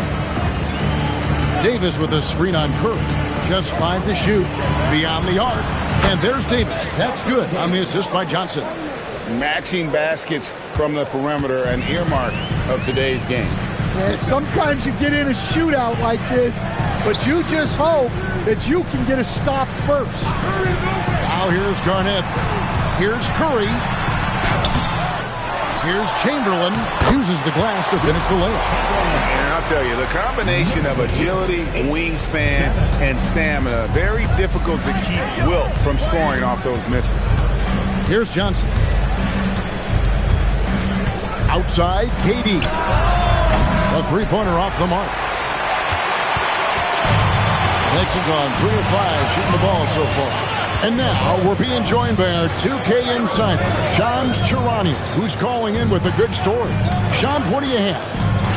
Davis with a screen on Curry. Just 5 to shoot. Beyond the arc. And there's Davis. That's good on the assist by Johnson. Matching baskets from the perimeter, an earmark of today's game. Yeah, sometimes you get in a shootout like this, but you just hope that you can get a stop first. Now here's Garnett. Here's Curry. Here's Chamberlain. Uses the glass to finish the layup. And I'll tell you, the combination of agility, wingspan, and stamina, very difficult to keep Wilt from scoring off those misses. Here's Johnson. Outside, KD. A three-pointer off the mark. Mexico on 3 of 5, shooting the ball so far. And now we're being joined by our 2K insider, Shams Charania, who's calling in with a good story. Shams, what do you have?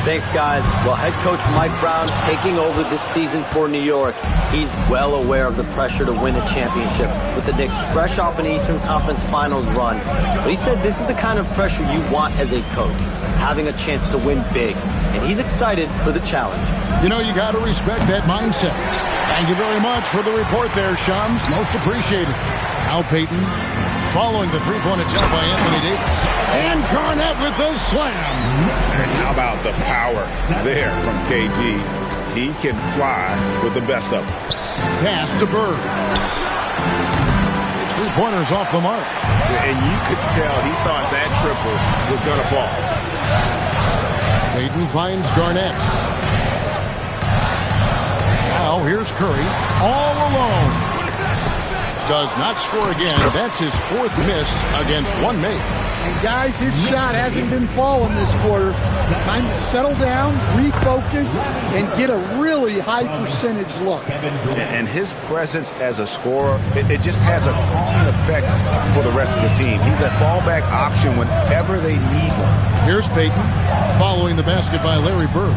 Thanks, guys. Well, head coach Mike Brown taking over this season for New York. He's well aware of the pressure to win a championship with the Knicks fresh off an Eastern Conference Finals run. But he said this is the kind of pressure you want as a coach, having a chance to win big. And he's excited for the challenge. You know, you got to respect that mindset. Thank you very much for the report there, Shams. Most appreciated. Al Payton following the three-point attempt by Anthony Davis. And Garnett with the slam. And how about the power there from KG? He can fly with the best of them. Pass to Bird. His three-pointers off the mark. And you could tell he thought that triple was going to fall. Payton finds Garnett. Now here's Curry all alone. Does not score again. That's his fourth miss against one make. And guys, his shot hasn't been falling this quarter. Time to settle down, refocus, and get a really high percentage look. And his presence as a scorer, it just has a calming effect for the rest of the team. He's a fallback option whenever they need one. Here's Payton following the basket by Larry Bird.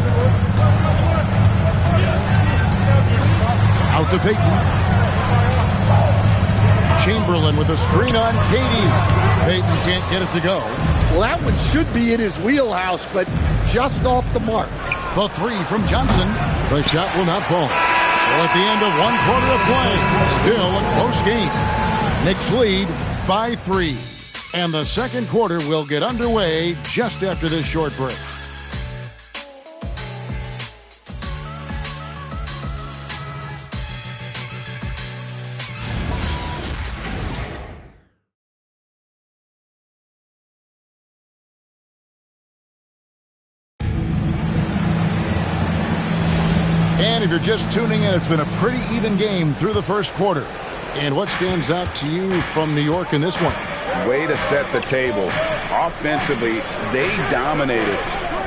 Out to Payton. Chamberlain with a screen on Katie. Payton can't get it to go. Well, that one should be in his wheelhouse, but just off the mark. The three from Johnson. The shot will not fall. So at the end of one quarter of play, still a close game. Knicks lead by 3. And the second quarter will get underway just after this short break. And if you're just tuning in, it's been a pretty even game through the first quarter. And what stands out to you from New York in this one? Way to set the table. Offensively, they dominated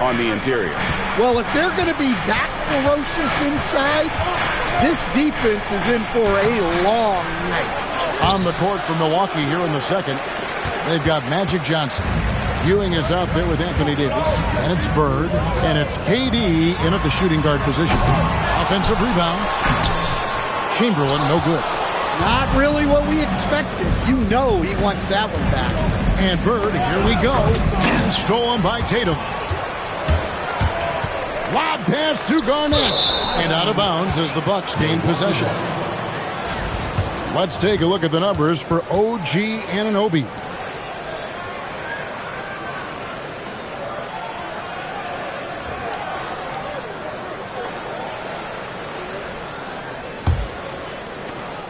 on the interior. Well, if they're going to be that ferocious inside, this defense is in for a long night. On the court for Milwaukee here in the second, they've got Magic Johnson. Ewing is out there with Anthony Davis. And it's Bird. And it's KD in at the shooting guard position. Offensive rebound. Chamberlain, no good. Not really what we expected. You know he wants that one back. And Bird, here we go. And stolen by Tatum. Lob pass to Garnett. And out of bounds as the Bucks gain possession. Let's take a look at the numbers for OG Anunoby.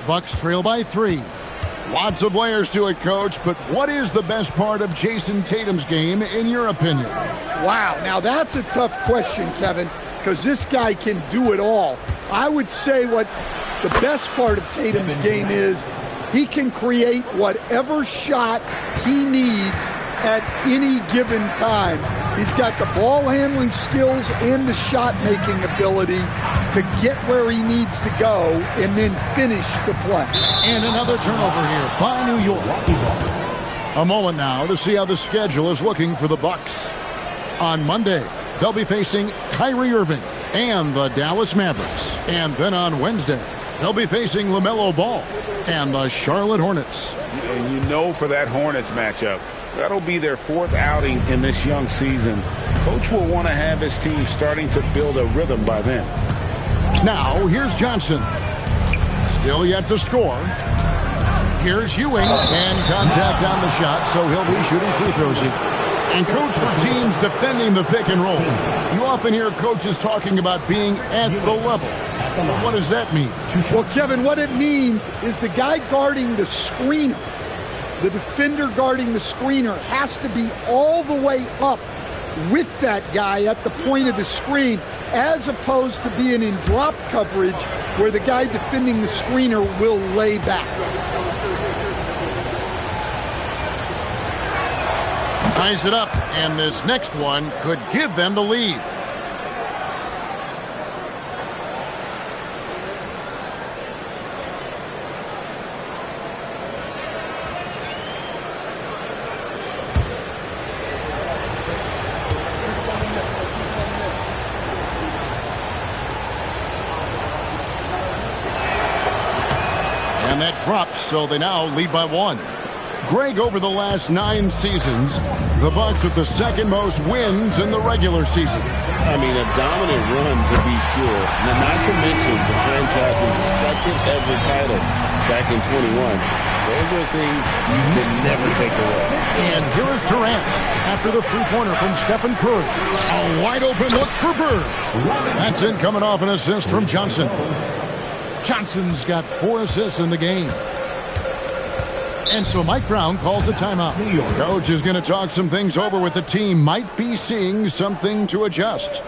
Bucks trail by 3. Lots of layers to it, Coach, but what is the best part of Jason Tatum's game, in your opinion? Wow, now that's a tough question, Kevin, because this guy can do it all. I would say what the best part of Tatum's game is he can create whatever shot he needs at any given time. He's got the ball handling skills and the shot making ability to get where he needs to go and then finish the play. And another turnover here by New York. A moment now to see how the schedule is looking for the Bucks. On Monday, they'll be facing Kyrie Irving and the Dallas Mavericks. And then on Wednesday, they'll be facing LaMelo Ball and the Charlotte Hornets. And you know, for that Hornets matchup, that'll be their 4th outing in this young season. Coach will want to have his team starting to build a rhythm by then. Now, here's Johnson. Still yet to score. Here's Ewing. And contact on the shot, so he'll be shooting free throws here. And coach, for teams defending the pick and roll, you often hear coaches talking about being at the level. What does that mean? Well, Kevin, what it means is the guy guarding the screener, the defender guarding the screener, has to be all the way up with that guy at the point of the screen, as opposed to being in drop coverage where the guy defending the screener will lay back. Ties it up, and this next one could give them the lead. And that drops, so they now lead by 1. Greg, over the last 9 seasons, the Bucks with the second most wins in the regular season. I mean, a dominant run to be sure. Not to mention the franchise's second ever title back in 21. Those are things you can never take away. And here is Durant after the three-pointer from Stephen Curry. A wide-open look for Bird. That's in, coming off an assist from Johnson. Johnson's got 4 assists in the game. And so Mike Brown calls a timeout. Coach is going to talk some things over with the team. Might be seeing something to adjust.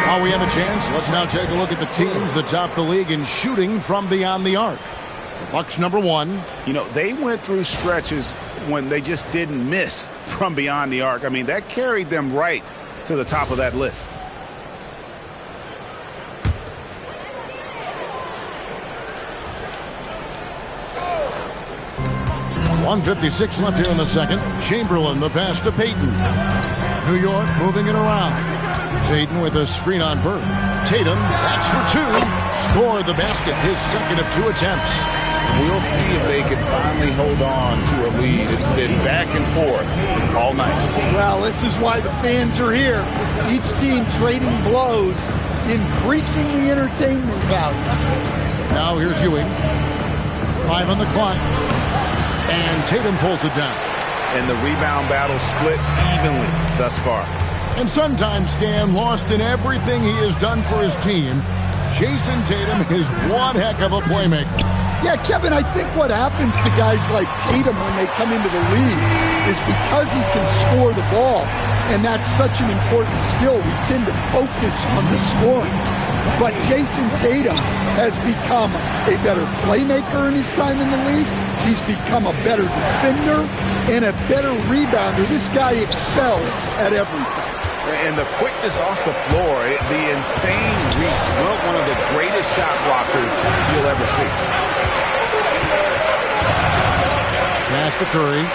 While we have a chance, let's now take a look at the teams that top the league in shooting from beyond the arc. The Bucks number 1. You know, they went through stretches when they just didn't miss from beyond the arc. I mean, that carried them right to the top of that list. .156 left here in the second. Chamberlain, the pass to Payton. New York moving it around. Payton with a screen on Bird. Tatum, that's for 2. Scored the basket, his second of 2 attempts. We'll see if they can finally hold on to a lead. It's been back and forth all night. Well, this is why the fans are here. Each team trading blows, increasing the entertainment value. Now here's Ewing. 5 on the clock. And Tatum pulls it down. And the rebound battle split evenly thus far. And sometimes, Stan, lost in everything he has done for his team, Jason Tatum is one heck of a playmaker. Yeah, Kevin, I think what happens to guys like Tatum when they come into the league is because he can score the ball, and that's such an important skill, we tend to focus on the scoring. But Jason Tatum has become a better playmaker in his time in the league. He's become a better defender and a better rebounder. This guy excels at everything. And the quickness off the floor, the insane reach, one of the greatest shot blockers you'll ever see. Pass to Curry.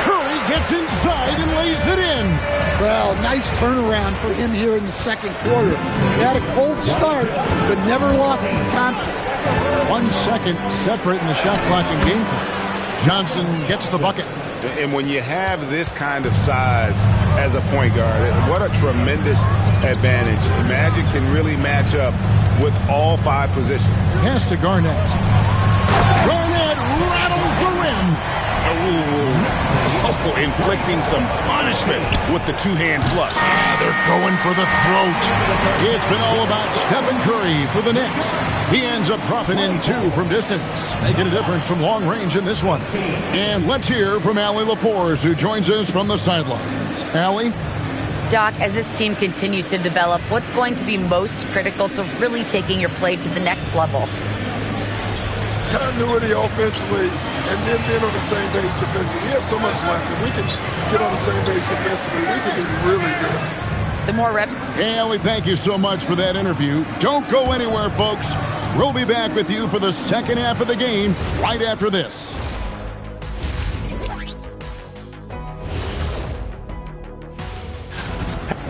Curry gets inside and lays it in. Well, nice turnaround for him here in the second quarter. He had a cold start, but never lost his confidence. 1 second separate in the shot clock and game clock. Johnson gets the bucket. And when you have this kind of size as a point guard, what a tremendous advantage. Magic can really match up with all 5 positions. Pass to Garnett. Garnett rattles the rim. Inflicting some punishment with the 2-hand flush. They're going for the throat. It's been all about Stephen Curry for the Knicks. He ends up dropping in 2 from distance, making a difference from long range in this one. And let's hear from Allie LaForce, who joins us from the sidelines. Allie? Doc, as this team continues to develop, what's going to be most critical to really taking your play to the next level? Continuity offensively and then being on the same page defensively. We have so much left. If we can get on the same page defensively, we can be really good. The more reps. Hey, Allie, thank you so much for that interview. Don't go anywhere, folks. We'll be back with you for the second half of the game right after this.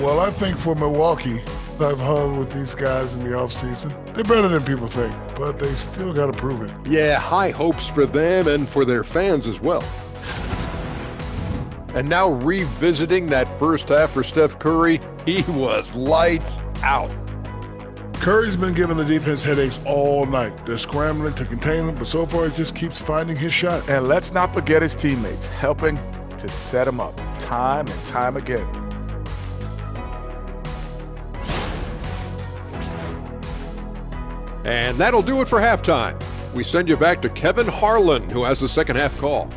Well, I think for Milwaukee, I've hung with these guys in the offseason. They're better than people think, but they still got to prove it. Yeah, high hopes for them and for their fans as well. And now revisiting that first half for Steph Curry, he was lights out. Curry's been giving the defense headaches all night. They're scrambling to contain him, but so far he just keeps finding his shot. And let's not forget his teammates, helping to set him up time and time again. And that'll do it for halftime. We send you back to Kevin Harlan, who has the second half call.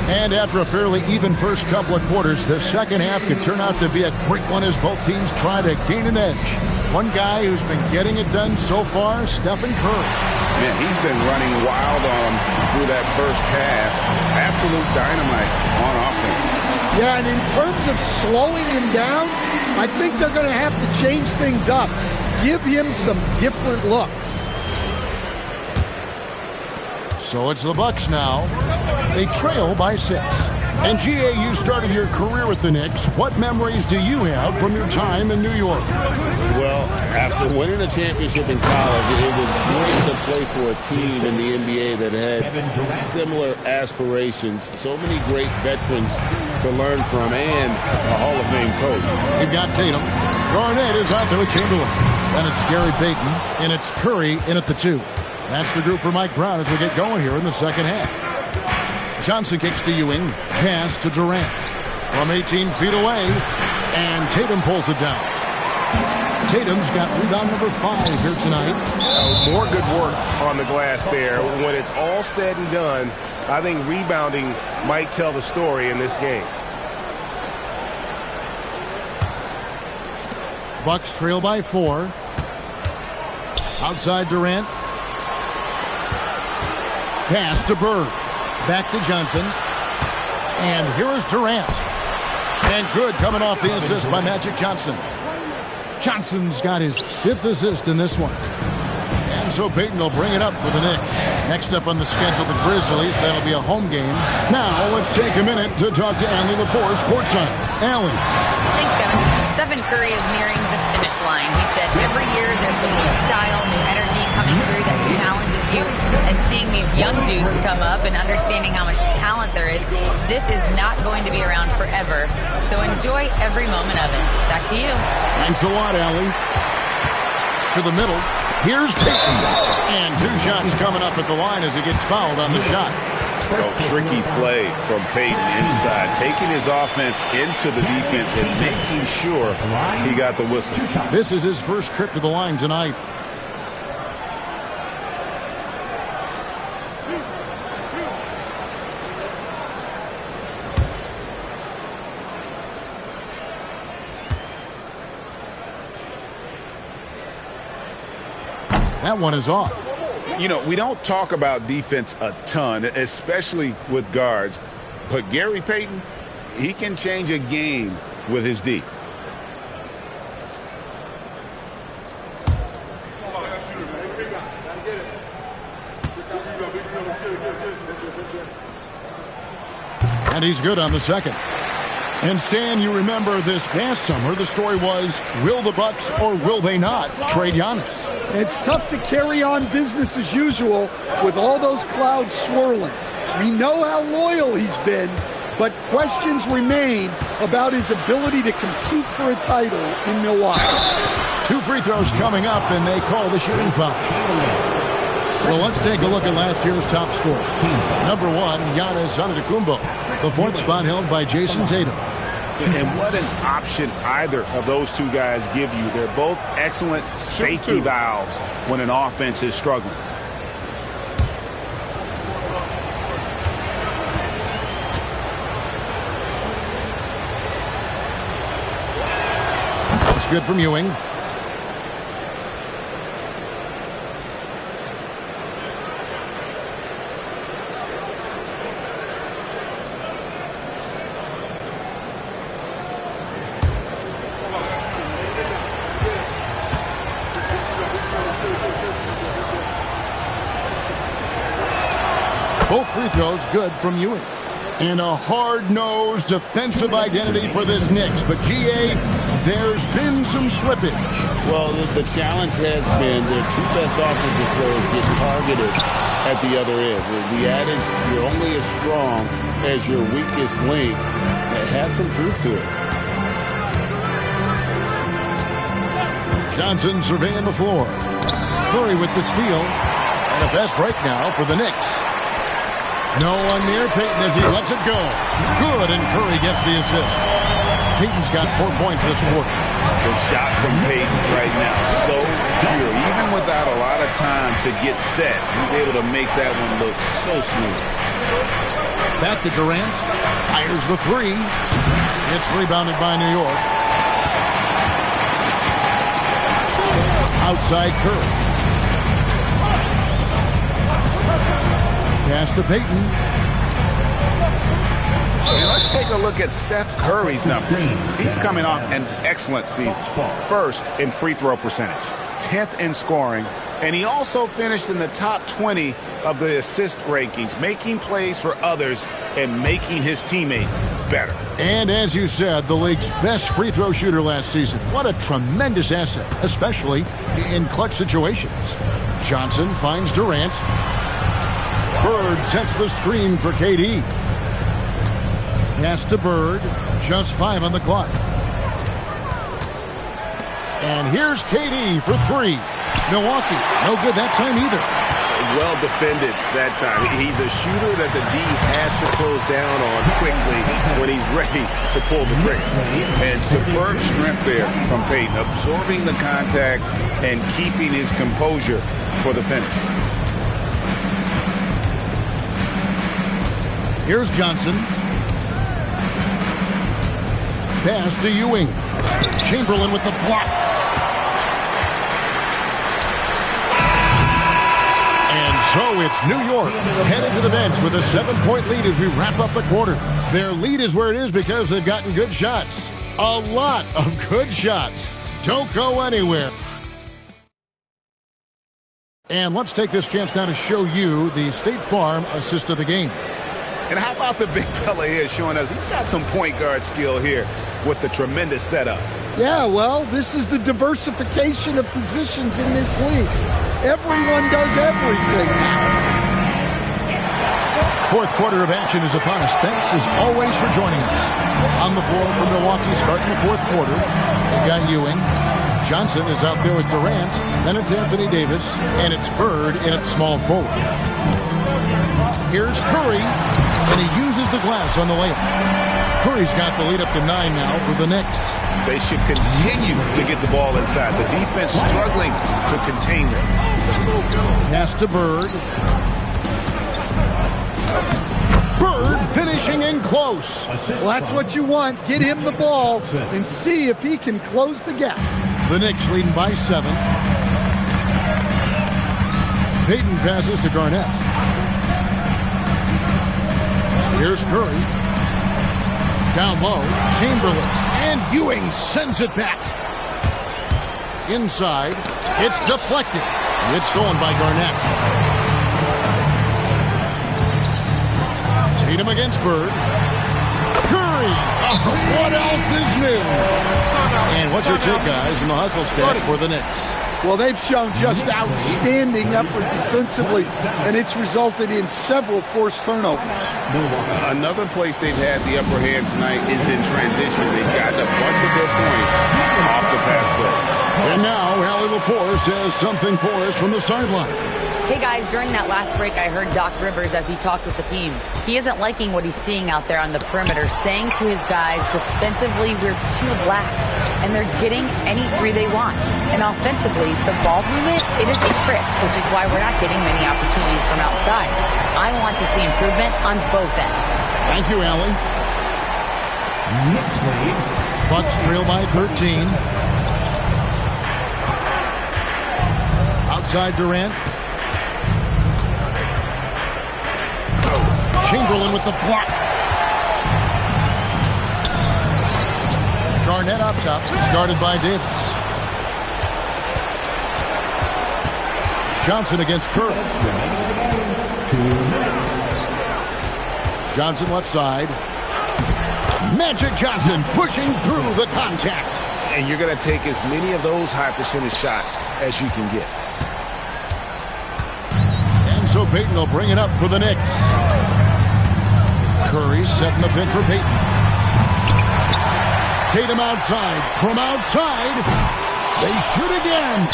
And after a fairly even first couple of quarters, the second half could turn out to be a quick one as both teams try to gain an edge. One guy who's been getting it done so far, Stephen Curry. Man, he's been running wild on him through that first half. Absolute dynamite on offense. Yeah, and in terms of slowing him down, I think they're going to have to change things up. Give him some different looks. So it's the Bucks now. They trail by 6. And G.A., you started your career with the Knicks. What memories do you have from your time in New York? Well, after winning a championship in college, it was great to play for a team in the NBA that had similar aspirations. So many great veterans to learn from and a Hall of Fame coach. You've got Tatum. Garnett is out there with Chamberlain. Then it's Gary Payton, and it's Curry in at the 2. That's the group for Mike Brown as we get going here in the second half. Johnson kicks to Ewing. Pass to Durant. From 18 feet away. And Tatum pulls it down. Tatum's got rebound number 5 here tonight. More good work on the glass there. When it's all said and done, I think rebounding might tell the story in this game. Bucks trail by 4. Outside Durant. Pass to Bird. Back to Johnson. And here is Durant. And good coming off the assist by Magic Johnson. Johnson's got his 5th assist in this one. And so Payton will bring it up for the Knicks. Next up on the schedule, the Grizzlies. That'll be a home game. Now let's take a minute to talk to Allie LaForce courtside. Allie. Thanks, Kevin. Stephen Curry is nearing the finish line. He said every year there's some new style, new energy coming through that challenges you. And seeing these young dudes come up and understanding how much talent there is, this is not going to be around forever. So enjoy every moment of it. Back to you. Thanks a lot, Allie. To the middle. Here's Payton. And 2 shots coming up at the line as he gets fouled on the shot. Tricky play from Payton inside, taking his offense into the defense and making sure he got the whistle. This is his first trip to the line tonight. That one is off. You know, we don't talk about defense a ton, especially with guards. But Gary Payton, he can change a game with his D. And he's good on the second. And Stan, you remember this past summer, the story was, will the Bucks or will they not trade Giannis? It's tough to carry on business as usual with all those clouds swirling. We know how loyal he's been, but questions remain about his ability to compete for a title in Milwaukee. 2 free throws coming up, and they call the shooting foul. Well, let's take a look at last year's top scorer. Number 1, Giannis Antetokounmpo. The 4th spot held by Jason Tatum. And what an option either of those 2 guys give you. They're both excellent safety valves when an offense is struggling. It's good from Ewing. Both free throws good from Ewing. And a hard-nosed defensive identity for this Knicks. But, G.A., there's been some slippage. Well, the challenge has been their 2 best offensive players get targeted at the other end. The adage, you're only as strong as your weakest link, it has some truth to it. Johnson surveying the floor. Curry with the steal. And a fast break now for the Knicks. No one near Payton as he lets it go. Good, and Curry gets the assist. Payton's got 4 points this quarter. The shot from Payton right now, so pure. Even without a lot of time to get set, he's able to make that one look so smooth. Back to Durant. Fires the 3. It's rebounded by New York. Outside Curry. Pass to Payton. And let's take a look at Steph Curry's numbers. He's coming off an excellent season. First in free throw percentage, 10th in scoring, and he also finished in the top 20 of the assist rankings, making plays for others and making his teammates better. And as you said, the league's best free throw shooter last season. What a tremendous asset, especially in clutch situations. Johnson finds Durant. Bird sets the screen for KD. Pass to Bird. Just 5 on the clock. And here's KD for 3. Milwaukee, no good that time either. Well defended that time. He's a shooter that the D has to close down on quickly when he's ready to pull the trigger. And superb strength there from Payton, absorbing the contact and keeping his composure for the finish. Here's Johnson. Pass to Ewing. Chamberlain with the block. And so it's New York headed to the bench with a 7-point lead as we wrap up the quarter. Their lead is where it is because they've gotten good shots. A lot of good shots. Don't go anywhere. And let's take this chance now to show you the State Farm assist of the game. And how about the big fella here showing us he's got some point guard skill here with the tremendous setup. Yeah, well, this is the diversification of positions in this league. Everyone does everything now. Fourth quarter of action is upon us. Thanks, as always, for joining us. On the floor for Milwaukee starting the fourth quarter. They've got Ewing. Johnson is out there with Durant. Then it's Anthony Davis. And it's Bird in at small forward. Here's Curry. And he uses the glass on the layup. Curry's got the lead up to 9 now for the Knicks. They should continue to get the ball inside. The defense struggling to contain them. Pass to Bird. Bird finishing in close. Well, that's what you want. Get him the ball and see if he can close the gap. The Knicks leading by 7. Payton passes to Garnett. Here's Curry. Down low, Chamberlain. And Ewing sends it back. Inside, it's deflected. It's stolen by Garnett. Tatum against Bird. Curry! Oh, what else is new? And what's your take, guys, in the hustle stats for the Knicks? Well, they've shown just outstanding effort defensively, and it's resulted in several forced turnovers. Another place they've had the upper hand tonight is in transition. They've gotten a bunch of their points off the fast break. And now, Allie LaForce has something for us from the sideline. Hey guys, during that last break, I heard Doc Rivers as he talked with the team. He isn't liking what he's seeing out there on the perimeter, saying to his guys, defensively, we're too lax, and they're getting any three they want. And offensively, the ball movement, it isn't crisp, which is why we're not getting many opportunities from outside. I want to see improvement on both ends. Thank you, Allie. Bucks trail by 13. Outside Durant. Chamberlain with the block. Garnett up top. He's guarded by Davis. Johnson against Curry. Johnson left side. Magic Johnson pushing through the contact. And you're going to take as many of those high percentage shots as you can get. And so Payton will bring it up for the Knicks. Curry setting the pin for Payton. Tatum outside. From outside, they shoot again.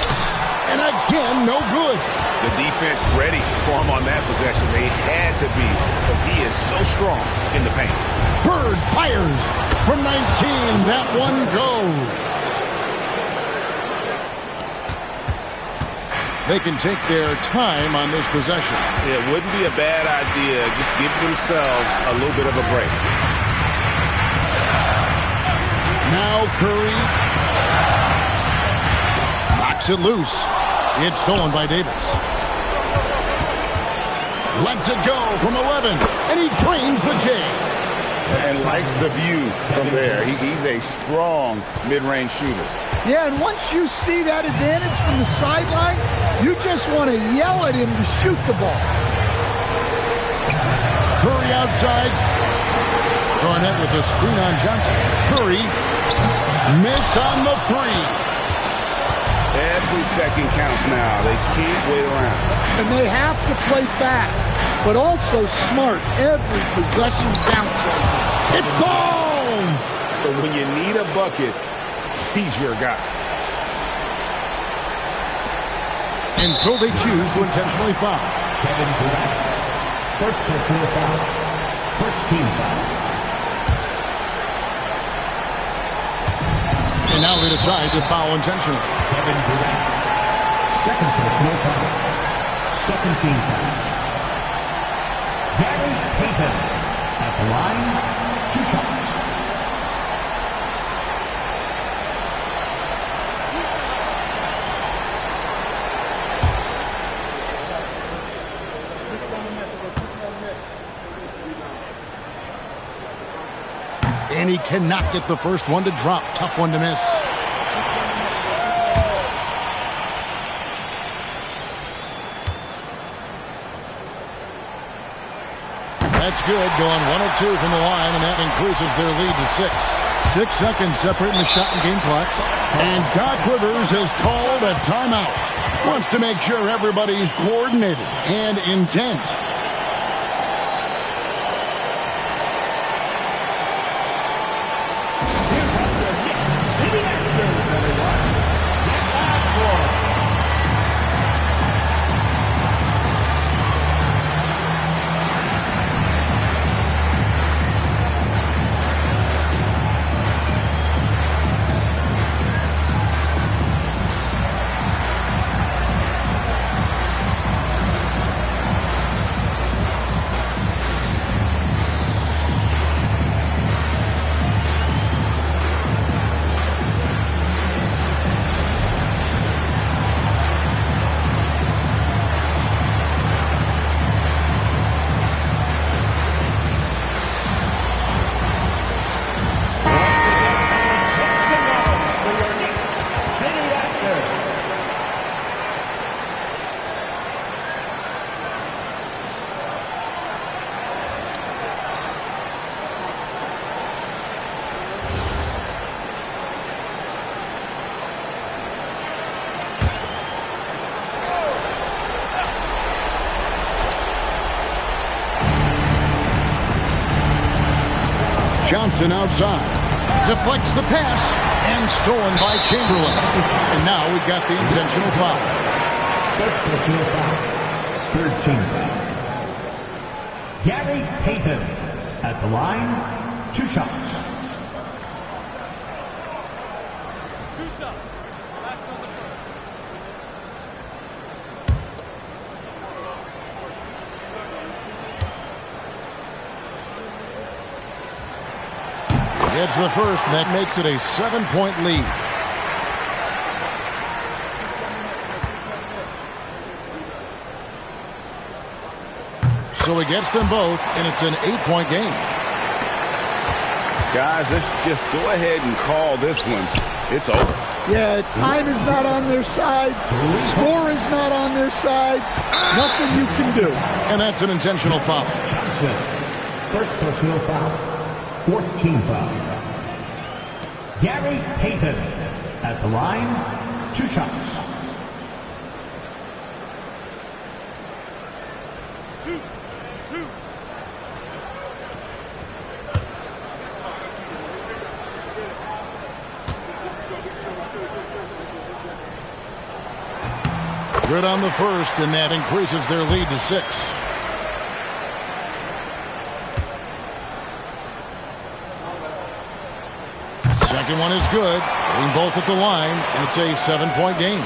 And again, no good. The defense ready for him on that possession. They had to be because he is so strong in the paint. Bird fires from 19. That one goes. They can take their time on this possession. It wouldn't be a bad idea. Just give themselves a little bit of a break. Now Curry knocks Knocks it loose. It's stolen by Davis. Lets it go from 11, and he drains the J. And likes the view from there. He's a strong mid-range shooter. Yeah, and once you see that advantage from the sideline, you just want to yell at him to shoot the ball. Curry outside. Garnett with a screen on Johnson. Curry missed on the three. Every second counts now. They can't wait around. And they have to play fast, but also smart. Every possession counts right now. It falls! But when you need a bucket, he's your guy. And so they choose to intentionally foul. Kevin Durant. First personal foul. First team foul. And now they decide to foul intentionally. Kevin Durant. Second personal foul. Second team foul. Gary Payton. At the line, 2 shots. And he cannot get the first one to drop. Tough one to miss. That's good. Going 1 of 2 from the line, and that increases their lead to 6. 6 seconds separating the shot and game clocks. And Doc Rivers has called a timeout. Wants to make sure everybody's coordinated and intent. Johnson outside. Deflects the pass. And stolen by Chamberlain. And now we've got the intentional foul. First personal foul. Third team foul. Gary Payton. At the line, 2 shots. 2 shots. That's on the first. Gets the first, and that makes it a 7-point lead. So he gets them both, and it's an 8-point game. Guys, let's just go ahead and call this one. It's over. Yeah, time is not on their side. Score is not on their side. Nothing you can do. And that's an intentional foul. First personal foul. Fourth team foul. Gary Payton. At the line, 2 shots. 2. Good on the first, and that increases their lead to 6. Second one is good. Getting both at the line, and it's a 7-point game.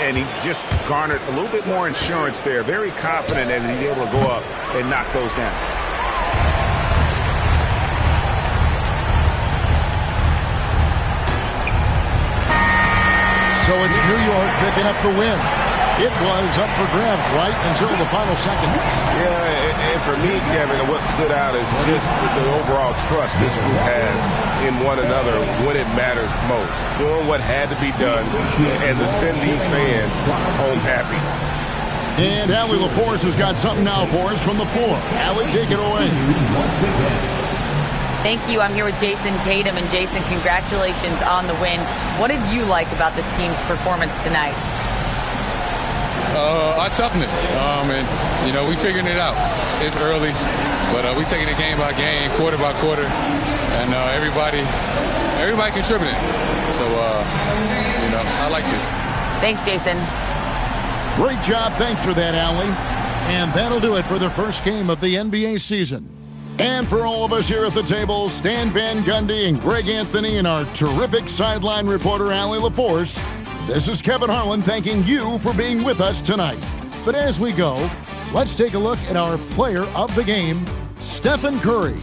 And he just garnered a little bit more insurance there. Very confident that he's able to go up and knock those down. So it's New York picking up the win. It was up for grabs right until the final seconds. Yeah, and for me, Kevin, what stood out is just the overall trust this group has in one another when it matters most. Doing what had to be done and to send these fans home happy. And Allie LaForce has got something now for us from the floor. Allie, take it away. Thank you. I'm here with Jason Tatum. And Jason, congratulations on the win. What did you like about this team's performance tonight? Our toughness. And, we figuring it out. It's early, but we taking it game by game, quarter by quarter, and everybody contributing. So, I liked it. Thanks, Jason. Great job. Thanks for that, Allie. And that'll do it for the first game of the NBA season. And for all of us here at the table, Stan Van Gundy and Greg Anthony and our terrific sideline reporter, Allie LaForce, this is Kevin Harlan thanking you for being with us tonight. But as we go, let's take a look at our player of the game, Stephen Curry.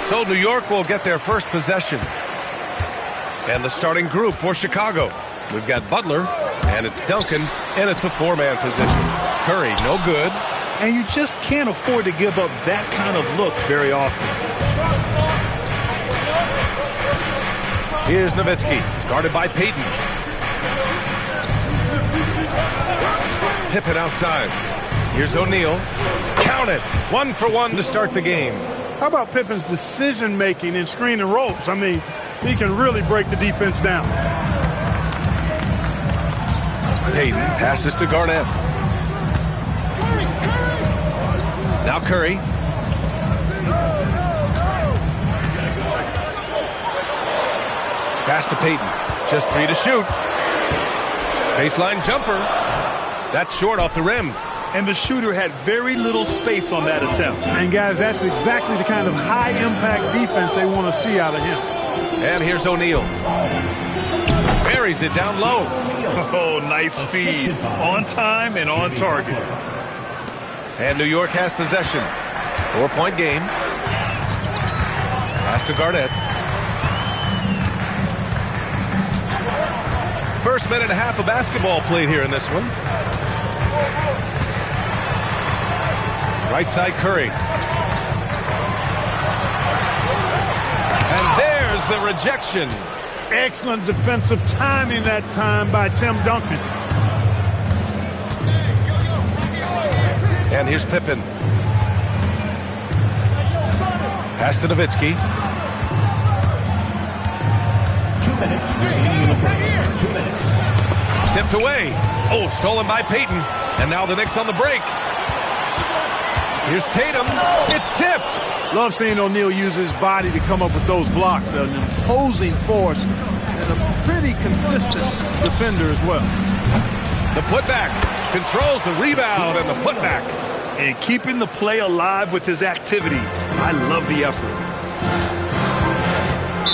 So New York will get their first possession. And the starting group for Chicago. We've got Butler, and it's Duncan in at the four-man position. Curry, no good. And you just can't afford to give up that kind of look very often. Here's Nowitzki, guarded by Payton. Pippen outside. Here's O'Neal. Count it. 1 for 1 to start the game. How about Pippen's decision-making in screen and ropes? I mean, he can really break the defense down. Payton passes to Garnett. Now Curry. Pass to Payton. Just 3 to shoot. Baseline jumper. That's short off the rim. And the shooter had very little space on that attempt. And guys, that's exactly the kind of high-impact defense they want to see out of him. And here's O'Neal. Buries it down low. Oh, nice feed. On time and on target. And New York has possession. 4-point game. Pass to Garnett. First minute and a half of basketball played here in this one. Right side Curry. And there's the rejection. Excellent defensive timing that time by Tim Duncan. And here's Pippen. Pass to Nowitzki. 2 minutes. 2 minutes. Tipped away. Oh, stolen by Payton. And now the Knicks on the break. Here's Tatum. It's tipped. Love seeing O'Neal use his body to come up with those blocks. An imposing force and a pretty consistent defender as well. The putback. Controls the rebound and the putback. And keeping the play alive with his activity. I love the effort.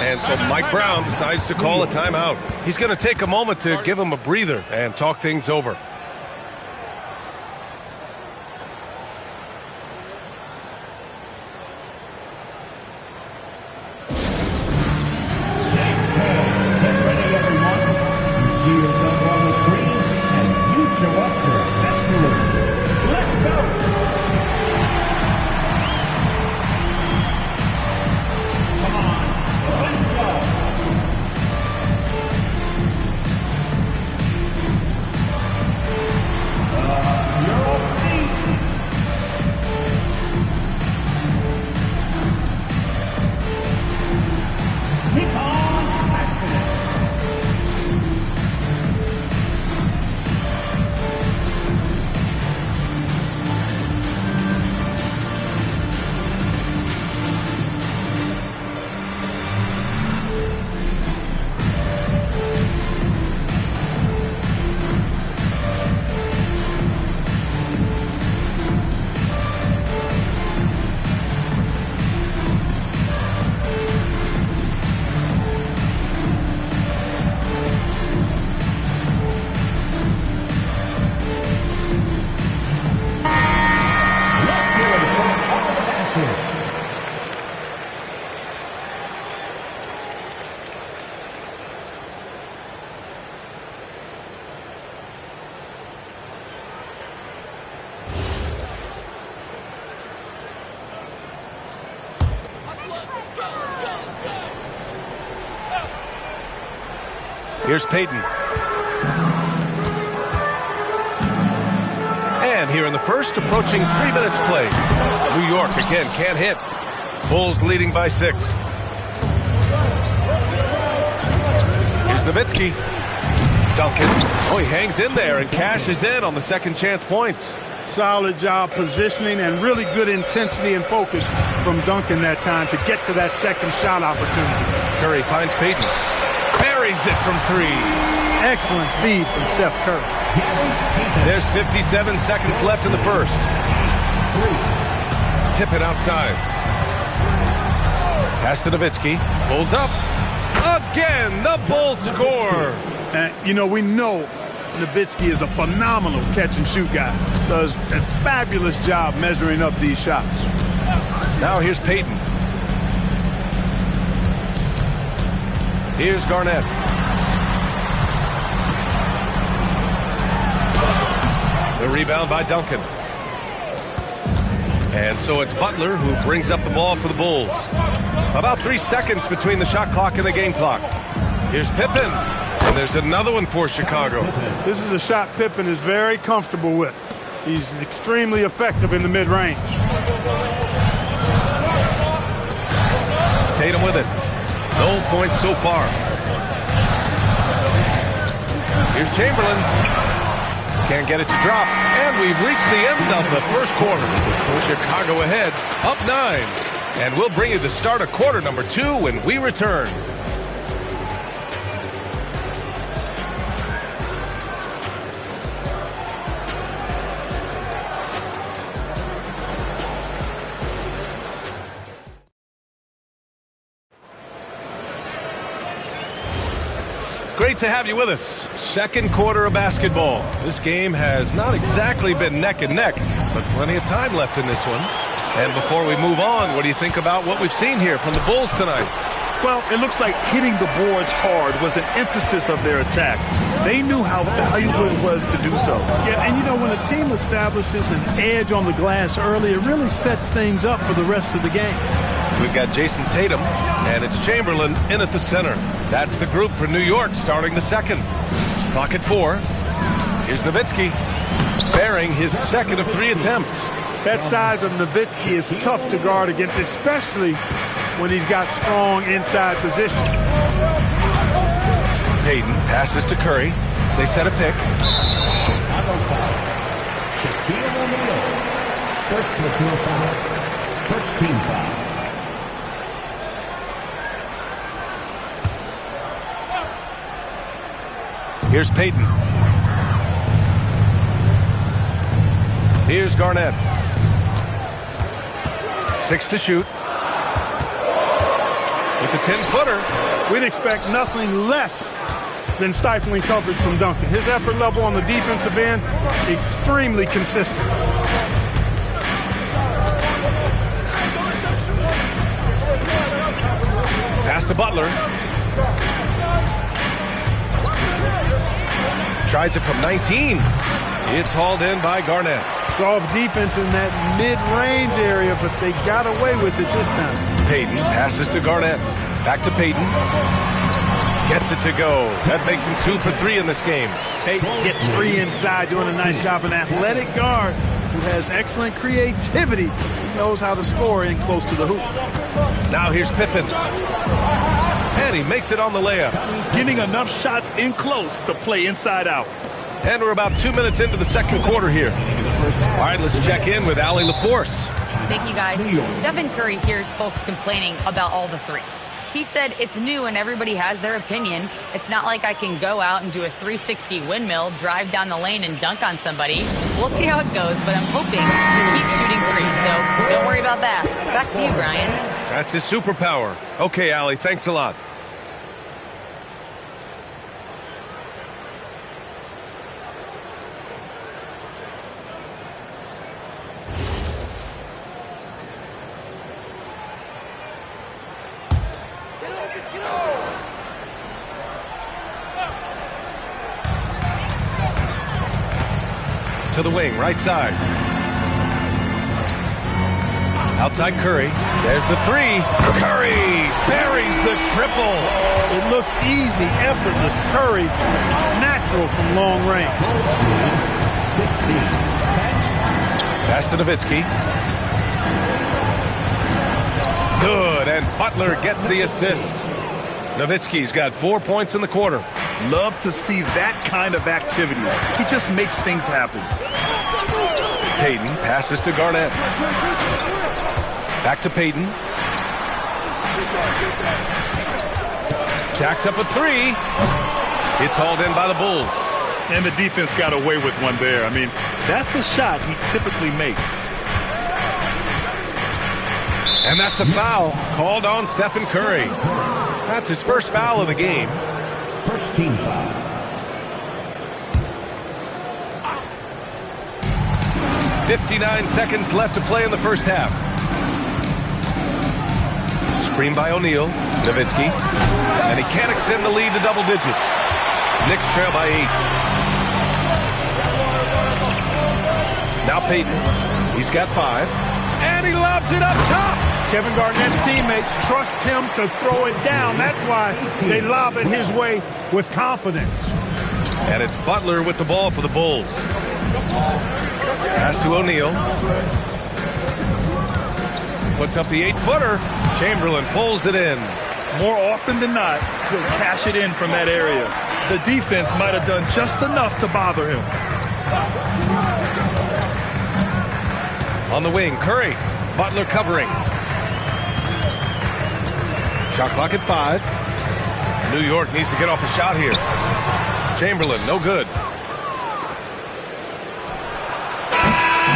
And so Mike Brown decides to call a timeout. He's going to take a moment to give him a breather and talk things over. Here's Payton. And here in the first, approaching 3 minutes played. New York again can't hit. Bulls leading by 6. Here's Nowitzki. Duncan. Oh, he hangs in there and cashes in on the second chance points. Solid job positioning and really good intensity and focus from Duncan that time to get to that second shot opportunity. Curry finds Payton. Buries it from 3. Excellent feed from Steph Curry. There's 57 seconds left in the first. Pippen outside. Pass to Nowitzki. Pulls up. Again, the Bulls score. And, you know, we know Nowitzki is a phenomenal catch-and-shoot guy. Does a fabulous job measuring up these shots. Now here's Payton. Here's Garnett. The rebound by Duncan. And so it's Butler who brings up the ball for the Bulls. About 3 seconds between the shot clock and the game clock. Here's Pippen. And there's another one for Chicago. This is a shot Pippen is very comfortable with. He's extremely effective in the mid-range. Tatum with it. No points so far. Here's Chamberlain. Can't get it to drop. And we've reached the end of the first quarter. Chicago ahead, up 9. And we'll bring you the start of quarter number 2 when we return. Great to have you with us. Second quarter of basketball. This game has not exactly been neck and neck, but plenty of time left in this one. And before we move on, what do you think about what we've seen here from the Bulls tonight? Well, it looks like hitting the boards hard was an emphasis of their attack. They knew how valuable it was to do so. Yeah, and you know, when a team establishes an edge on the glass early, it really sets things up for the rest of the game. We've got Jason Tatum, and it's Chamberlain in at the center. That's the group for New York starting the second. Clock at 4. Here's Nowitzki, bearing his second of 3 attempts. That size of Nowitzki is tough to guard against, especially when he's got strong inside position. Payton passes to Curry. They set a pick. Shaquille O'Neal. First personal foul. First team foul. Here's Payton. Here's Garnett. 6 to shoot. With the 10-footer. We'd expect nothing less than stifling coverage from Duncan. His effort level on the defensive end, extremely consistent. Pass to Butler. Tries it from 19. It's hauled in by Garnett. Soft defense in that mid-range area, but they got away with it this time. Payton passes to Garnett. Back to Payton. Gets it to go. That makes him 2 for 3 in this game. Payton gets 3 inside, doing a nice job. An athletic guard who has excellent creativity. He knows how to score in close to the hoop. Now here's Pippen. And he makes it on the layup. Getting enough shots in close to play inside out. And we're about 2 minutes into the second quarter here. All right, let's check in with Allie LaForce. Thank you, guys. Stephen Curry hears folks complaining about all the threes. He said it's new and everybody has their opinion. It's not like I can go out and do a 360 windmill, drive down the lane, and dunk on somebody. We'll see how it goes, but I'm hoping to keep shooting threes, so don't worry about that. Back to you, Brian. That's his superpower. Okay, Allie, thanks a lot. To the wing, right side. Outside Curry. There's the 3. Curry buries the triple. It looks easy, effortless. Curry, natural from long range. 16. Pass to Nowitzki. Good, and Butler gets the assist. Nowitzki's got 4 points in the quarter. Love to see that kind of activity. He just makes things happen. Payton passes to Garnett. Back to Payton. Jacks up a 3. It's hauled in by the Bulls. And the defense got away with one there. I mean, that's a shot he typically makes. And that's a foul called on Stephen Curry. That's his first foul of the game. First team foul. 59 seconds left to play in the first half. Screen by O'Neal. Nowitzki. And he can't extend the lead to double digits. Knicks trail by 8. Now Payton. He's got 5. And he lobs it up top. Kevin Garnett's teammates trust him to throw it down. That's why they lob it his way with confidence. And it's Butler with the ball for the Bulls. Pass to O'Neal. Puts up the 8-footer. Chamberlain pulls it in. More often than not, he'll cash it in from that area. The defense might have done just enough to bother him. On the wing, Curry. Butler covering. Shot clock at 5. New York needs to get off a shot here. Chamberlain, no good.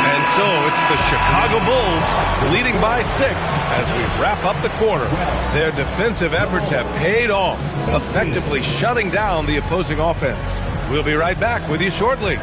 And so it's the Chicago Bulls leading by 6 as we wrap up the quarter. Their defensive efforts have paid off, effectively shutting down the opposing offense. We'll be right back with you shortly.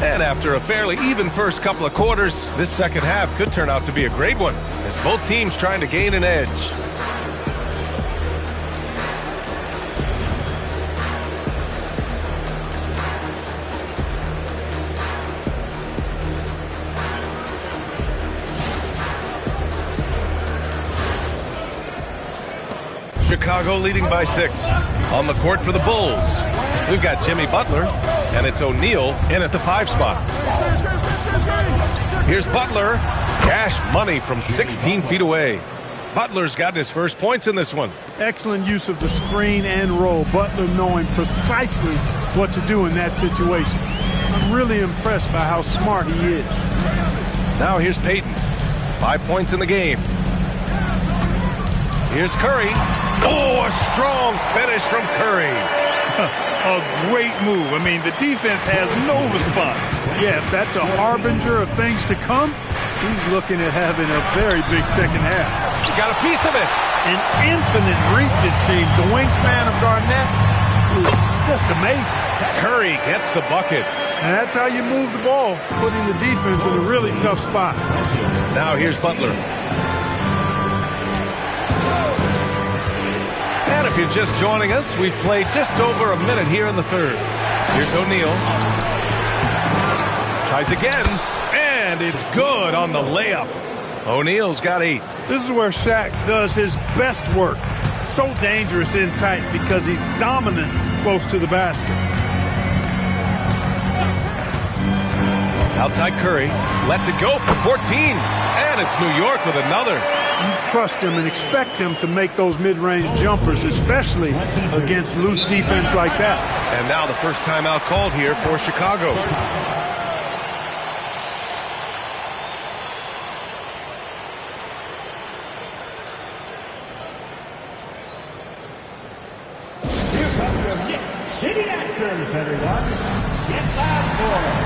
And after a fairly even first couple of quarters, this second half could turn out to be a great one as both teams trying to gain an edge. Chicago leading by 6. On the court for the Bulls, we've got Jimmy Butler, and it's O'Neal in at the 5 spot. Here's Butler. Cash money from 16 feet away. Butler's gotten his first points in this one. Excellent use of the screen and roll. Butler knowing precisely what to do in that situation. I'm really impressed by how smart he is. Now here's Payton. 5 points in the game. Here's Curry. Oh, a strong finish from Curry. A great move. I mean, the defense has no response. Yeah, if that's a harbinger of things to come, he's looking at having a very big second half. He got a piece of it. An infinite reach, it seems. The wingspan of Garnett is just amazing. Curry gets the bucket. And that's how you move the ball, putting the defense in a really tough spot. Now here's Butler. And if you're just joining us, we've played just over a minute here in the third. Here's O'Neal. Tries again, and it's good on the layup. O'Neal's got 8. This is where Shaq does his best work. So dangerous in tight because he's dominant close to the basket. Outside Curry. Lets it go for 14. And it's New York with another. You trust him and expect him to make those mid-range jumpers, especially against loose defense like that. And now the first timeout called here for Chicago. Here comes your Knicks City Dancers, everyone. Get loud for it.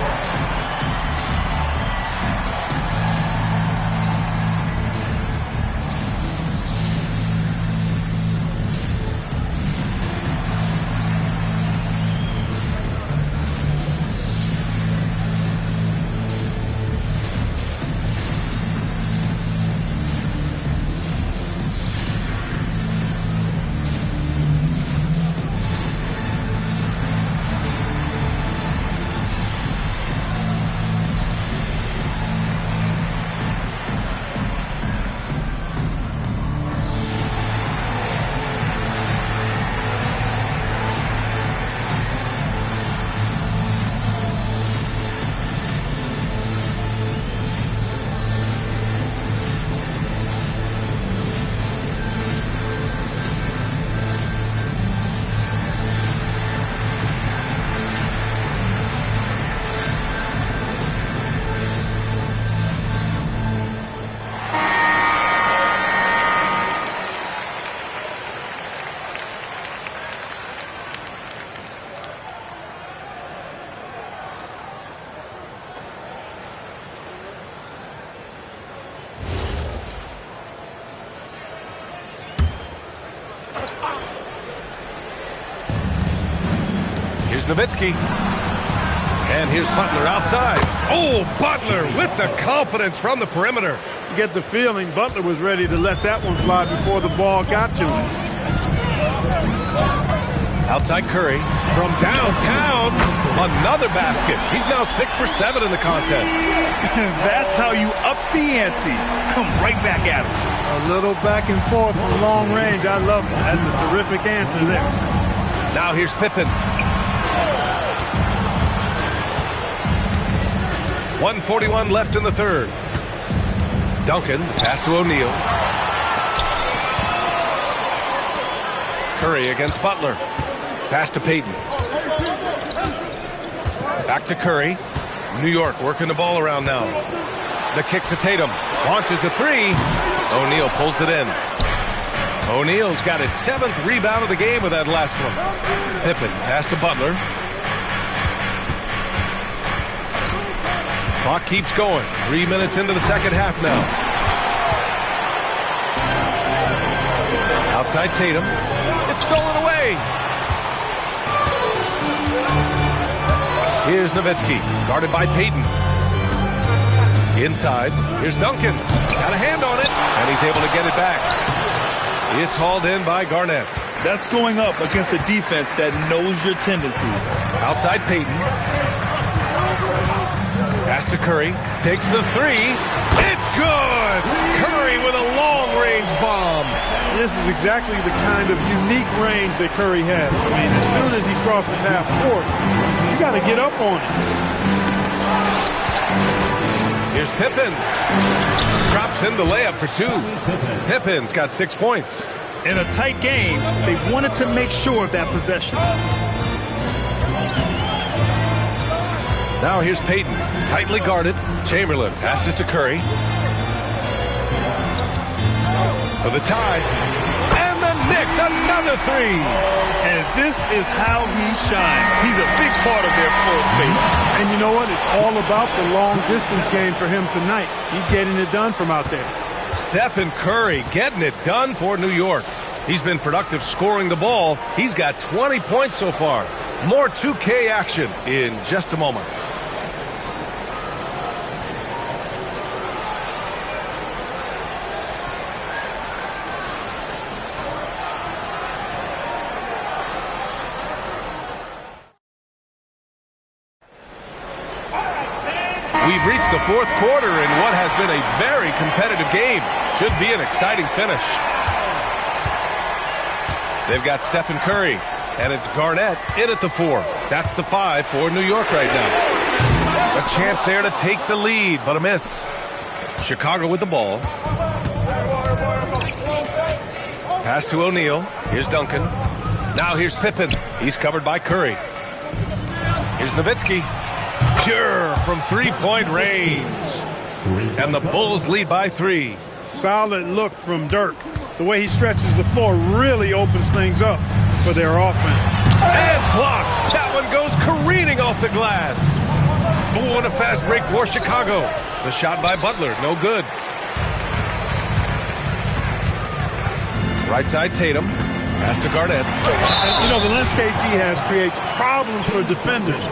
Nowitzki. And here's Butler outside. Oh, Butler with the confidence from the perimeter. You get the feeling Butler was ready to let that one fly before the ball got to him. Outside Curry from downtown. Another basket. He's now 6 for 7 in the contest. That's how you up the ante. Come right back at him. A little back and forth from long range. I love it. That's a terrific answer there. Now here's Pippen. 1:41 left in the third. Duncan, pass to O'Neal. Curry against Butler. Pass to Payton. Back to Curry. New York working the ball around now. The kick to Tatum. Launches a three. O'Neal pulls it in. O'Neal's got his 7th rebound of the game with that last one. Pippen, pass to Butler. Clock keeps going. 3 minutes into the second half now. Outside Tatum. It's stolen away. Here's Nowitzki, guarded by Payton. Inside, here's Duncan. Got a hand on it, and he's able to get it back. It's hauled in by Garnett. That's going up against a defense that knows your tendencies. Outside Payton. Pass to Curry. Takes the three. It's good! Curry with a long-range bomb. This is exactly the kind of unique range that Curry has. I mean, as soon as he crosses half court, you got to get up on it. Here's Pippen. Drops in the layup for 2. Pippen's got 6 points. In a tight game, they wanted to make sure of that possession. Now here's Payton, tightly guarded. Chamberlain passes to Curry. For the tie. And the Knicks, another three. And this is how he shines. He's a big part of their floor space. And you know what? It's all about the long distance game for him tonight. He's getting it done from out there. Stephen Curry getting it done for New York. He's been productive scoring the ball. He's got 20 points so far. More 2K action in just a moment. We've reached the fourth quarter in what has been a very competitive game. Should be an exciting finish. They've got Stephen Curry, and it's Garnett in at the 4. That's the 5 for New York right now. A chance there to take the lead, but a miss. Chicago with the ball. Pass to O'Neal. Here's Duncan. Now here's Pippen. He's covered by Curry. Here's Nowitzki. Pure from three-point range. And the Bulls lead by 3. Solid look from Dirk. The way he stretches the floor really opens things up for their offense. And blocked. That one goes careening off the glass. Oh, and a fast break for Chicago. The shot by Butler, no good. Right side Tatum. Pass to Garnett. You know, the lens KG has creates problems for defenders,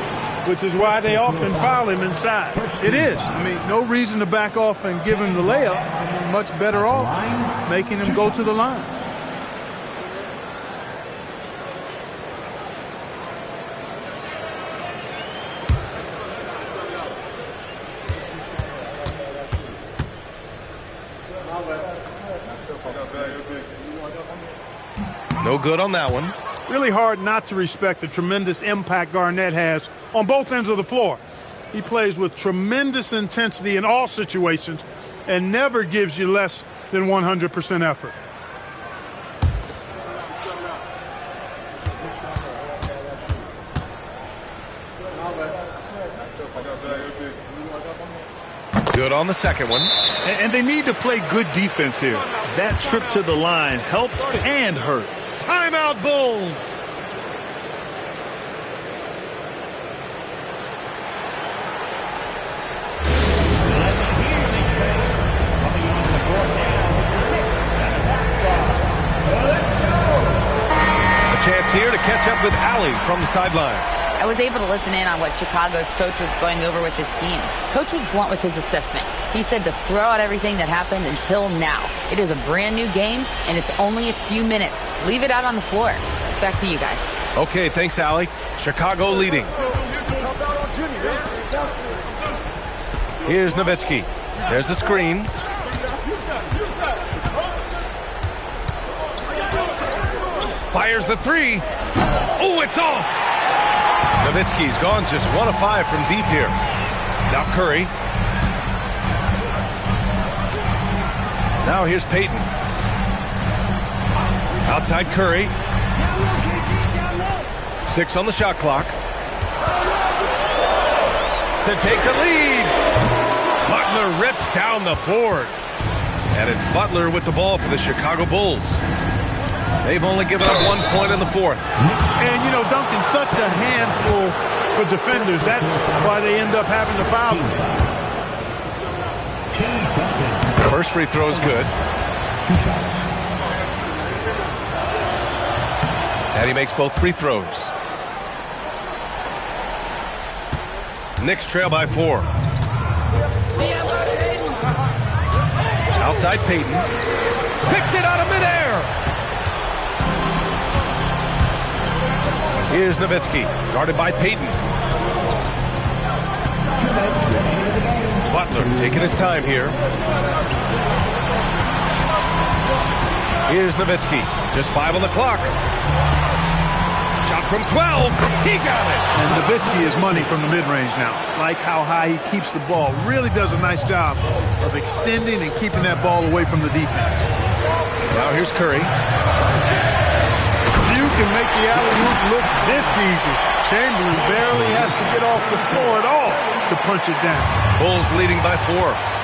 which is why they often foul him inside. It is. I mean, no reason to back off and give him the layup. I mean, much better off making him go to the line. No good on that one. Really hard not to respect the tremendous impact Garnett has on both ends of the floor. He plays with tremendous intensity in all situations and never gives you less than 100% effort. Good on the second one. And they need to play good defense here. That trip to the line helped and hurt. Timeout, Bulls. A chance here to catch up with Allie from the sideline. I was able to listen in on what Chicago's coach was going over with his team. Coach was blunt with his assessment. He said to throw out everything that happened until now. It is a brand new game, and it's only a few minutes. Leave it out on the floor. Back to you guys. Okay, thanks, Allie. Chicago leading. Here's Nowitzki. There's the screen. Fires the three. Oh, it's off. Nowitzki's gone just 1 of 5 from deep here. Now Curry. Now here's Payton. Outside Curry. 6 on the shot clock. To take the lead. Butler rips down the board. And it's Butler with the ball for the Chicago Bulls. They've only given up 1 point in the fourth. And, you know, Duncan's such a handful for defenders. That's why they end up having to foul him. The first free throw is good. And he makes both free throws. Knicks trail by 4. Outside Payton. Picked it out of midair. Here's Nowitzki, guarded by Payton. Butler taking his time here. Here's Nowitzki, just 5 on the clock. Shot from 12, he got it. And Nowitzki is money from the mid-range now. Like how high he keeps the ball. Really does a nice job of extending and keeping that ball away from the defense. Now here's Curry. You can make the alley-oop look this easy. Chamberlain barely has to get off the floor at all to punch it down. Bulls leading by 4.